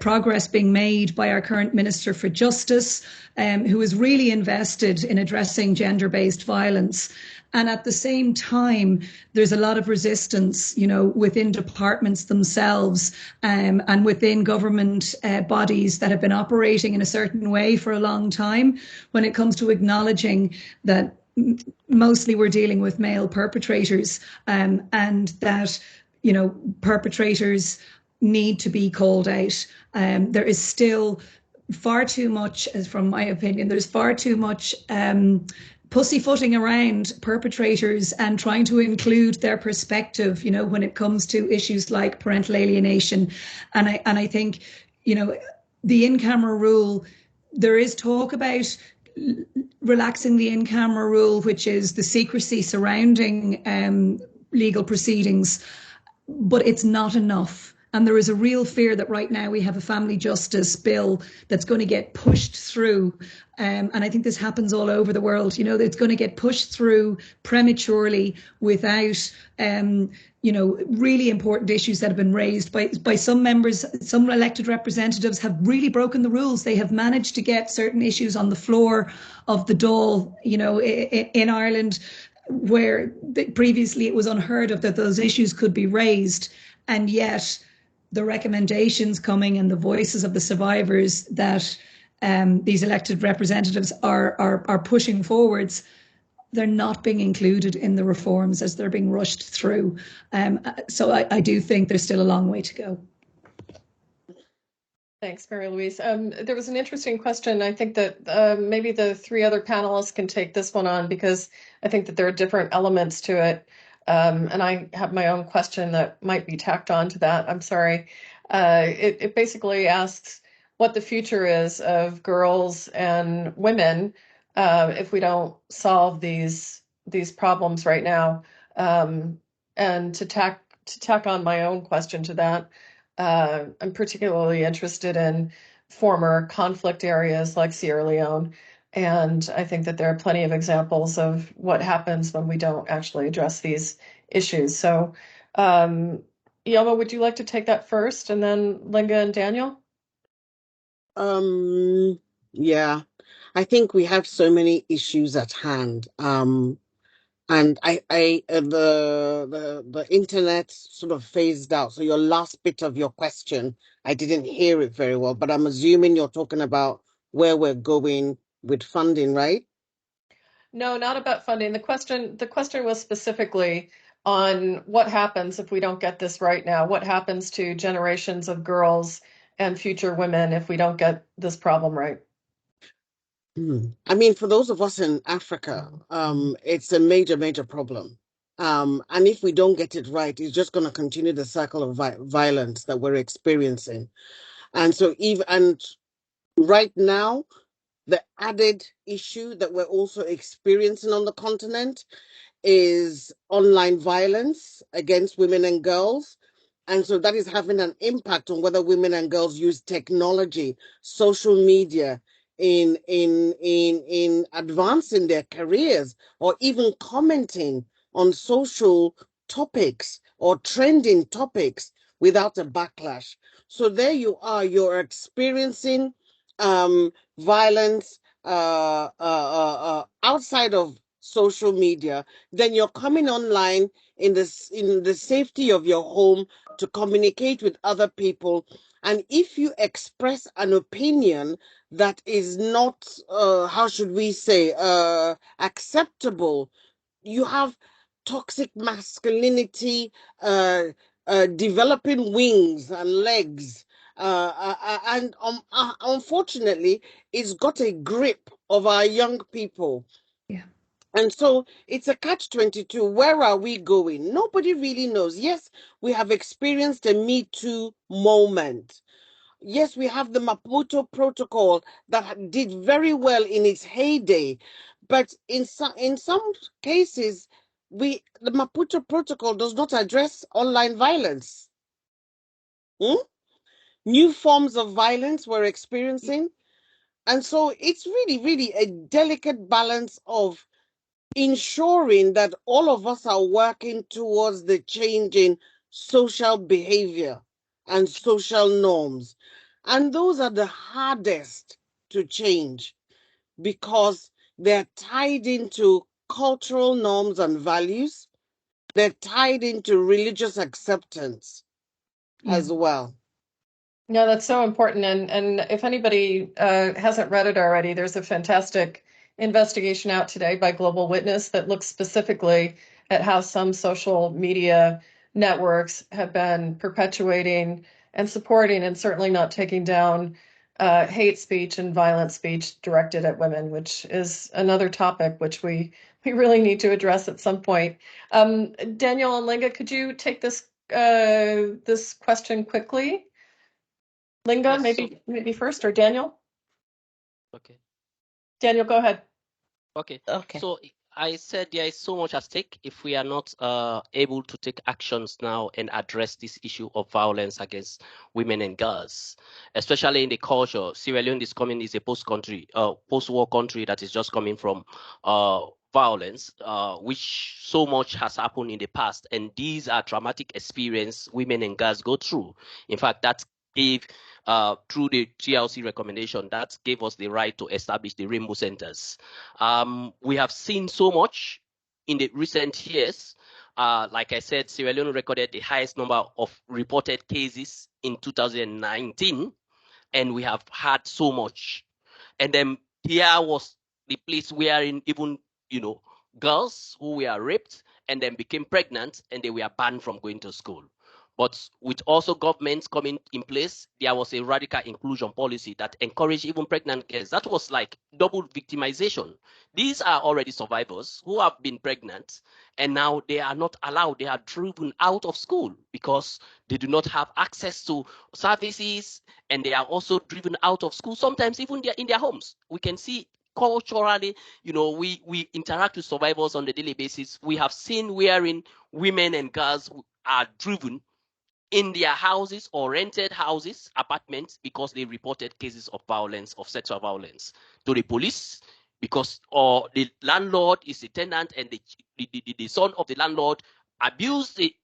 H: progress being made by our current Minister for Justice, who is really invested in addressing gender-based violence. And at the same time, there's a lot of resistance, within departments themselves and within government bodies that have been operating in a certain way for a long time when it comes to acknowledging that mostly we're dealing with male perpetrators, and that, perpetrators need to be called out. There is still far too much, as from my opinion, there's far too much pussyfooting around perpetrators and trying to include their perspective, when it comes to issues like parental alienation. And I think, the in-camera rule, there is talk about relaxing the in-camera rule, which is the secrecy surrounding legal proceedings, but it's not enough. And there is a real fear that right now we have a family justice bill that's going to get pushed through. And I think this happens all over the world. It's going to get pushed through prematurely without, really important issues that have been raised by some members. Some elected representatives have really broken the rules. They have managed to get certain issues on the floor of the Dáil, in Ireland, where previously it was unheard of that those issues could be raised. And yet the recommendations coming and the voices of the survivors that these elected representatives are pushing forwards, they're not being included in the reforms as they're being rushed through. So I do think there's still a long way to go.
E: Thanks, Mary Louise. There was an interesting question. I think that maybe the three other panelists can take this one on, because I think that there are different elements to it. And I have my own question that might be tacked on to that. I'm sorry. It basically asks what the future is of girls and women if we don't solve these problems right now. And to tack on my own question to that, I'm particularly interested in former conflict areas like Sierra Leone. And I think that there are plenty of examples of what happens when we don't actually address these issues. So, Yoma, would you like to take that first, and then Linga and Daniel?
F: Yeah, I think we have so many issues at hand. And the internet sort of phased out. So your last bit of your question, I didn't hear it very well, but I'm assuming you're talking about where we're going with funding, right?
E: No, not about funding. The question was specifically on what happens if we don't get this right now. What happens to generations of girls and future women if we don't get this problem right?
F: I mean, for those of us in Africa, it's a major, major problem. And if we don't get it right, it's just going to continue the cycle of violence that we're experiencing. And so, right now, the added issue that we're also experiencing on the continent is online violence against women and girls. And so that is having an impact on whether women and girls use technology, social media in advancing their careers, or even commenting on social topics or trending topics without a backlash. So there you are, you're experiencing violence outside of social media, then you're coming online in the safety of your home to communicate with other people. And if you express an opinion that is not, how should we say, acceptable, you have toxic masculinity developing wings and legs. And unfortunately, it's got a grip of our young people.
H: Yeah.
F: And so it's a catch-22. Where are we going? Nobody really knows. Yes, we have experienced a Me Too moment. Yes, we have the Maputo Protocol that did very well in its heyday. But in some cases, the Maputo Protocol does not address online violence. New forms of violence we're experiencing. And so it's really, really a delicate balance of ensuring that all of us are working towards the change in social behavior and social norms. And those are the hardest to change because they're tied into cultural norms and values. They're tied into religious acceptance as well.
E: No, that's so important. And if anybody hasn't read it already, there's a fantastic investigation out today by Global Witness that looks specifically at how some social media networks have been perpetuating and supporting and certainly not taking down hate speech and violent speech directed at women, which is another topic which we really need to address at some point. Daniel and Linga, could you take this this question quickly? Linga,
G: Yes,
E: maybe first, or Daniel?
G: okay.
E: Daniel, go ahead.
G: Okay.
C: Okay.
G: So I said there is so much at stake if we are not able to take actions now and address this issue of violence against women and girls, especially in the culture. Sierra Leone is a post-war country that is just coming from violence, which so much has happened in the past, and these are traumatic experiences women and girls go through. In fact, that gave through the TLC recommendation, that gave us the right to establish the Rainbow Centers. We have seen so much in the recent years. Like I said, Sierra Leone recorded the highest number of reported cases in 2019, and we have had so much. And then here was the place where even, girls who were raped and then became pregnant and they were banned from going to school. But with also governments coming in place, there was a radical inclusion policy that encouraged even pregnant girls. That was like double victimization. These are already survivors who have been pregnant, and now they are not allowed. They are driven out of school because they do not have access to services, and they are also driven out of school, sometimes even in their homes. We can see culturally, we interact with survivors on a daily basis. We have seen wherein women and girls are driven in their houses or rented houses, apartments, because they reported cases of violence, of sexual violence to the police, because or the landlord is a tenant and the son of the landlord abused the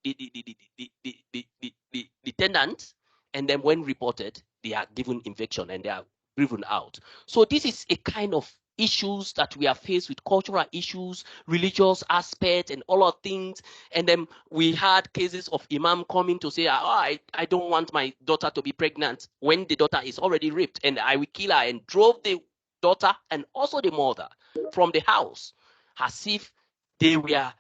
G: tenant, and then when reported, they are given eviction and they are driven out. So this is a kind of issues that we are faced with, cultural issues, religious aspects, and all of things. And then we had cases of imam coming to say, I don't want my daughter to be pregnant, when the daughter is already raped, and I will kill her, and drove the daughter and also the mother from the house, as if they were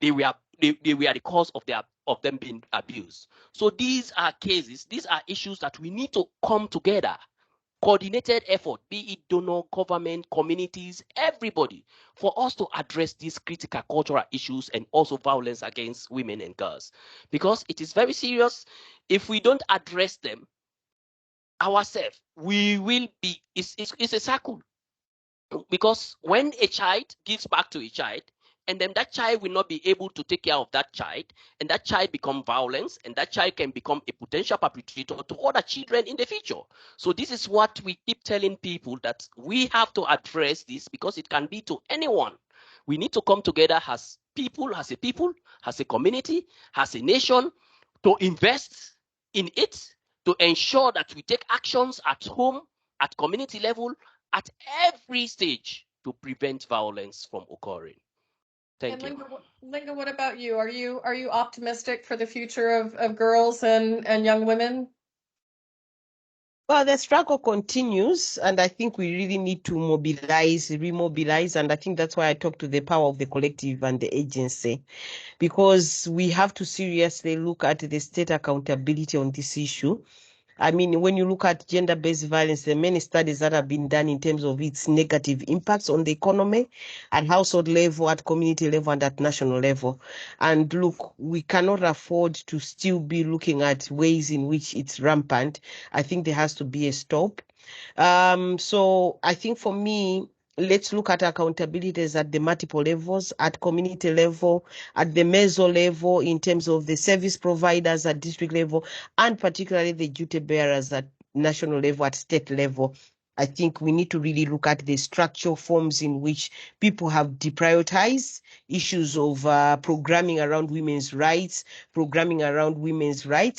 G: the cause of them being abused. So these are cases, these are issues that we need to come together, coordinated effort, be it donor, government, communities, everybody, for us to address these critical cultural issues and also violence against women and girls. Because it is very serious. If we don't address them ourselves, we will be, it's a circle. Because when a child gives back to a child, and then that child will not be able to take care of that child, and that child become violence, and that child can become a potential perpetrator to other children in the future. So this is what we keep telling people, that we have to address this, because it can be to anyone. We need to come together as people, as a community, as a nation, to invest in it, to ensure that we take actions at home, at community level, at every stage, to prevent violence from occurring. Thank you.
E: Linda, what about you? Are you optimistic for the future of girls and young women?
C: Well, the struggle continues, and I think we really need to remobilize, and I think that's why I talk to the power of the collective and the agency, because we have to seriously look at the state accountability on this issue. I mean, when you look at gender-based violence, there are many studies that have been done in terms of its negative impacts on the economy at household level, at community level, and at national level. And look, we cannot afford to still be looking at ways in which it's rampant. I think there has to be a stop. So I think for me, let's look at accountabilities at the multiple levels, at community level, at the meso level, in terms of the service providers at district level, and particularly the duty bearers at national level, at state level. I think we need to really look at the structural forms in which people have deprioritized issues of programming around women's rights,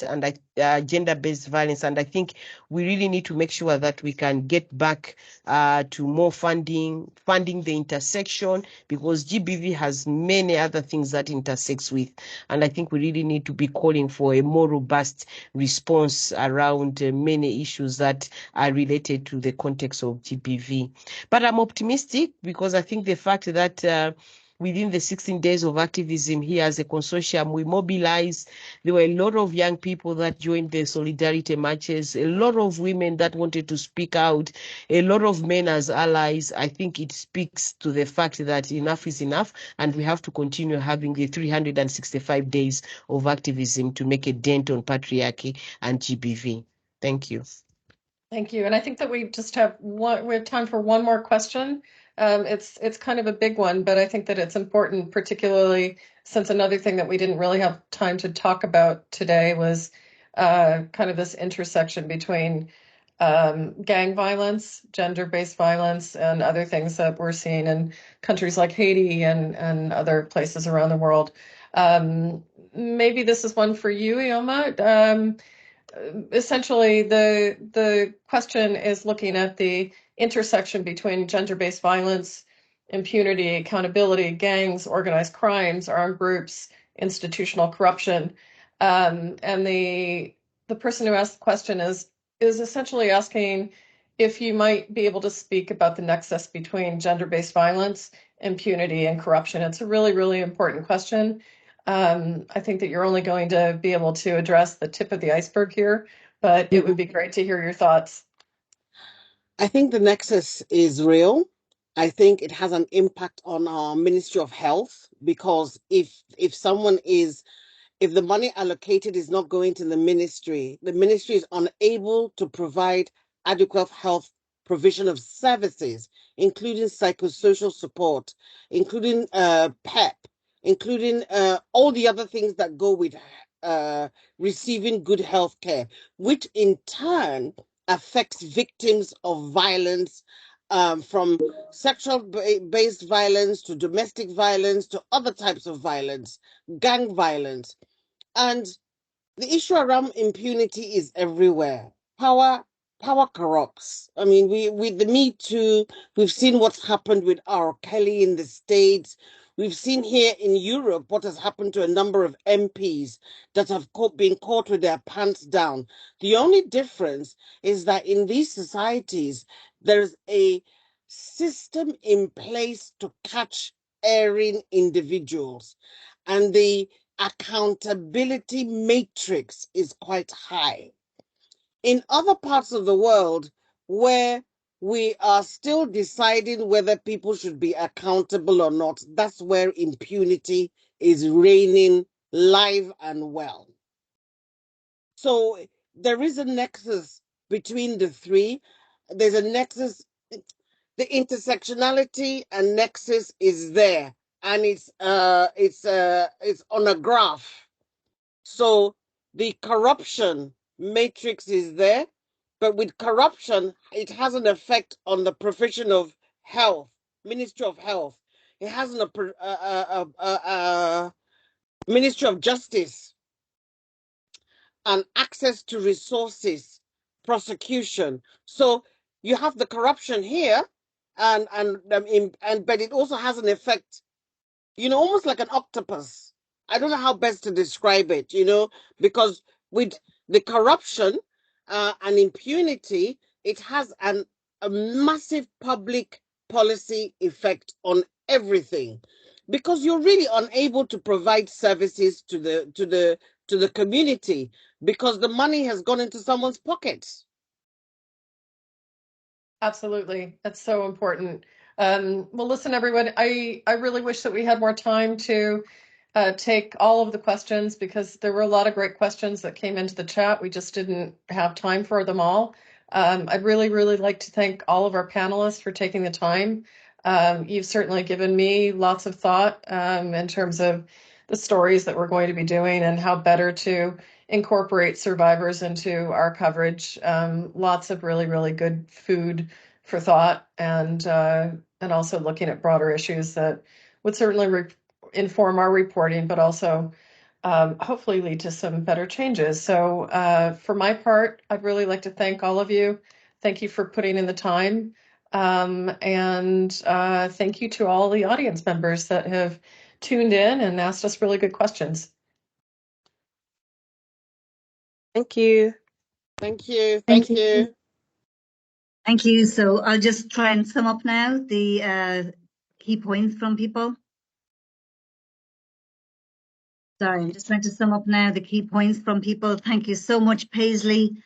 C: and gender-based violence. And I think we really need to make sure that we can get back to more funding the intersection, because GBV has many other things that intersects with. And I think we really need to be calling for a more robust response around many issues that are related to the context of GBV. But I'm optimistic, because I think the fact that within the 16 days of activism here as a consortium, we mobilized. There were a lot of young people that joined the solidarity marches, a lot of women that wanted to speak out, a lot of men as allies. I think it speaks to the fact that enough is enough, and we have to continue having the 365 days of activism to make a dent on patriarchy and GBV. Thank you.
E: Thank you. And I think that we have time for one more question. It's kind of a big one, but I think that it's important, particularly since another thing that we didn't really have time to talk about today was kind of this intersection between gang violence, gender-based violence, and other things that we're seeing in countries like Haiti and other places around the world. Maybe this is one for you, Ioma. Essentially, the question is looking at the intersection between gender-based violence, impunity, accountability, gangs, organized crimes, armed groups, institutional corruption. And the person who asked the question is essentially asking if you might be able to speak about the nexus between gender-based violence, impunity, and corruption. It's a really, really important question. I think that you're only going to be able to address the tip of the iceberg here, but it would be great to hear your thoughts.
F: I think the nexus is real. I think it has an impact on our Ministry of Health, because if the money allocated is not going to the ministry is unable to provide adequate health provision of services, including psychosocial support, including PEP, including all the other things that go with receiving good health care, which in turn affects victims of violence, from sexual-based violence to domestic violence to other types of violence, gang violence. And the issue around impunity is everywhere. Power corrupts. I mean, with the Me Too, we've seen what's happened with R. Kelly in the States. We've seen here in Europe what has happened to a number of MPs that have been caught with their pants down. The only difference is that in these societies, there's a system in place to catch erring individuals, and the accountability matrix is quite high. In other parts of the world where we are still deciding whether people should be accountable or not, that's where impunity is reigning live and well. So there is a nexus between the three. There's a nexus. The intersectionality and nexus is there, and it's on a graph. So the corruption matrix is there, but with corruption, it has an effect on the provision of health, Ministry of Health. It has a Ministry of Justice, and access to resources, prosecution. So you have the corruption here, but it also has an effect, almost like an octopus. I don't know how best to describe it, because with the corruption and impunity, it has a massive public policy effect on everything, because you're really unable to provide services to the community because the money has gone into someone's pockets.
E: Absolutely. That's so important. Well, listen, everyone, I really wish that we had more time to take all of the questions, because there were a lot of great questions that came into the chat. We just didn't have time for them all. I'd really, really like to thank all of our panelists for taking the time. You've certainly given me lots of thought in terms of the stories that we're going to be doing and how better to incorporate survivors into our coverage. Lots of really, really good food for thought, and also looking at broader issues that would certainly inform our reporting, but also hopefully lead to some better changes. So for my part, I'd really like to thank all of you. Thank you for putting in the time. And thank you to all the audience members that have tuned in and asked us really good questions.
C: Thank you.
F: Thank you.
D: Thank you. Thank you. So I'll just try and sum up now the key points from people. Sorry, I'm just trying to sum up now the key points from people. Thank you so much, Paisley,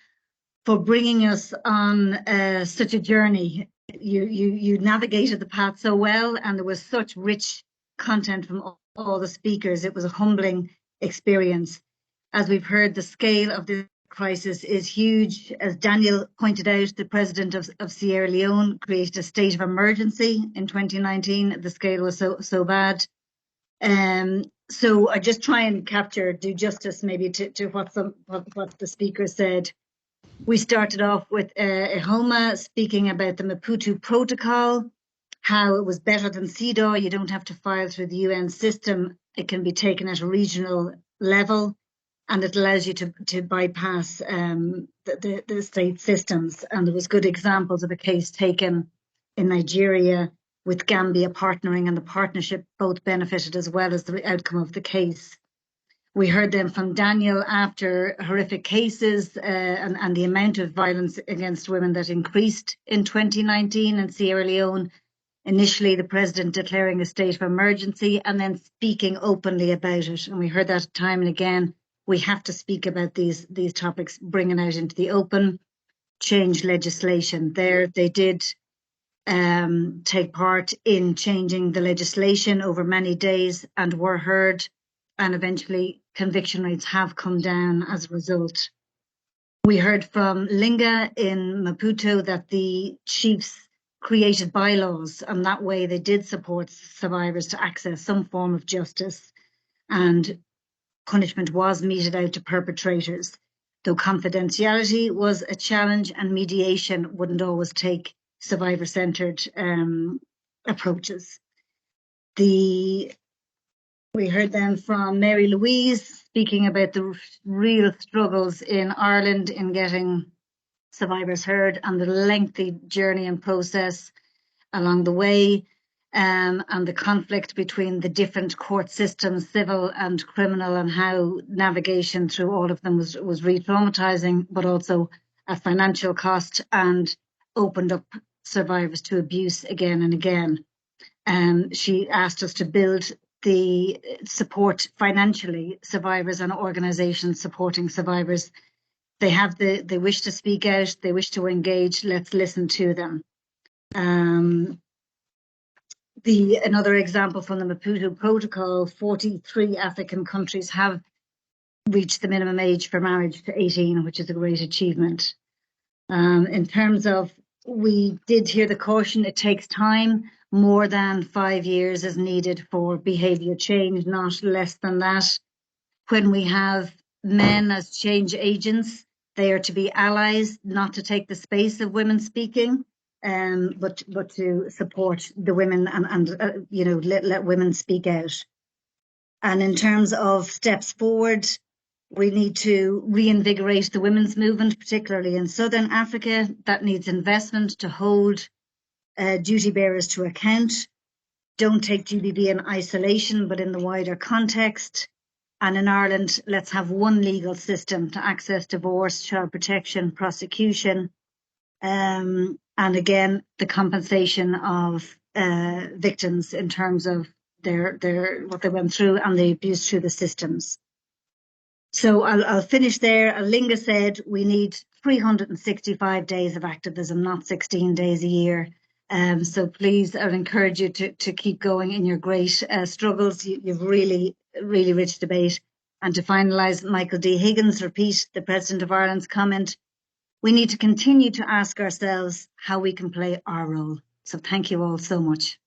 D: for bringing us on such a journey. You navigated the path so well, and there was such rich content from all the speakers. It was a humbling experience. As we've heard, the scale of this crisis is huge. As Daniel pointed out, the president of Sierra Leone created a state of emergency in 2019. The scale was so bad. So I just try and do justice maybe to what the speaker said. We started off with Ihoma speaking about the Maputo Protocol, how it was better than CEDAW. You don't have to file through the UN system. It can be taken at a regional level, and it allows you to bypass the state systems. And there was good examples of a case taken in Nigeria with Gambia partnering, and the partnership both benefited as well as the outcome of the case. We heard then from Daniel after horrific cases and the amount of violence against women that increased in 2019 in Sierra Leone. Initially, the president declaring a state of emergency and then speaking openly about it. And we heard that time and again. We have to speak about these topics, bringing out into the open. Change legislation. There, they did take part in changing the legislation over many days and were heard, and eventually conviction rates have come down as a result. We heard from Linga in Maputo that the chiefs created bylaws, and that way they did support survivors to access some form of justice, and punishment was meted out to perpetrators, though confidentiality was a challenge and mediation wouldn't always take survivor-centred approaches. We heard then from Mary Louise speaking about the real struggles in Ireland in getting survivors heard and the lengthy journey and process along the way, and the conflict between the different court systems, civil and criminal, and how navigation through all of them was re-traumatizing, but also a financial cost, and opened up survivors to abuse again and again. She asked us to build the support financially, survivors and organisations supporting survivors. They have they wish to speak out, they wish to engage, let's listen to them. Another example from the Maputo Protocol, 43 African countries have reached the minimum age for marriage to 18, which is a great achievement. In terms of, we did hear the caution, it takes time. More than 5 years is needed for behaviour change, not less than that. When we have men as change agents, they are to be allies, not to take the space of women speaking, but to support the women and let women speak out. And in terms of steps forward, we need to reinvigorate the women's movement, particularly in Southern Africa. That needs investment to hold duty bearers to account. Don't take GBV in isolation, but in the wider context. And in Ireland, let's have one legal system to access divorce, child protection, prosecution, and again, the compensation of victims in terms of their what they went through and the abuse through the systems. So I'll finish there. Alinga said we need 365 days of activism, not 16 days a year. So please, I would encourage you to keep going in your great struggles. You've really rich debate. And to finalise, Michael D Higgins, repeat the President of Ireland's comment, we need to continue to ask ourselves how we can play our role. So thank you all so much.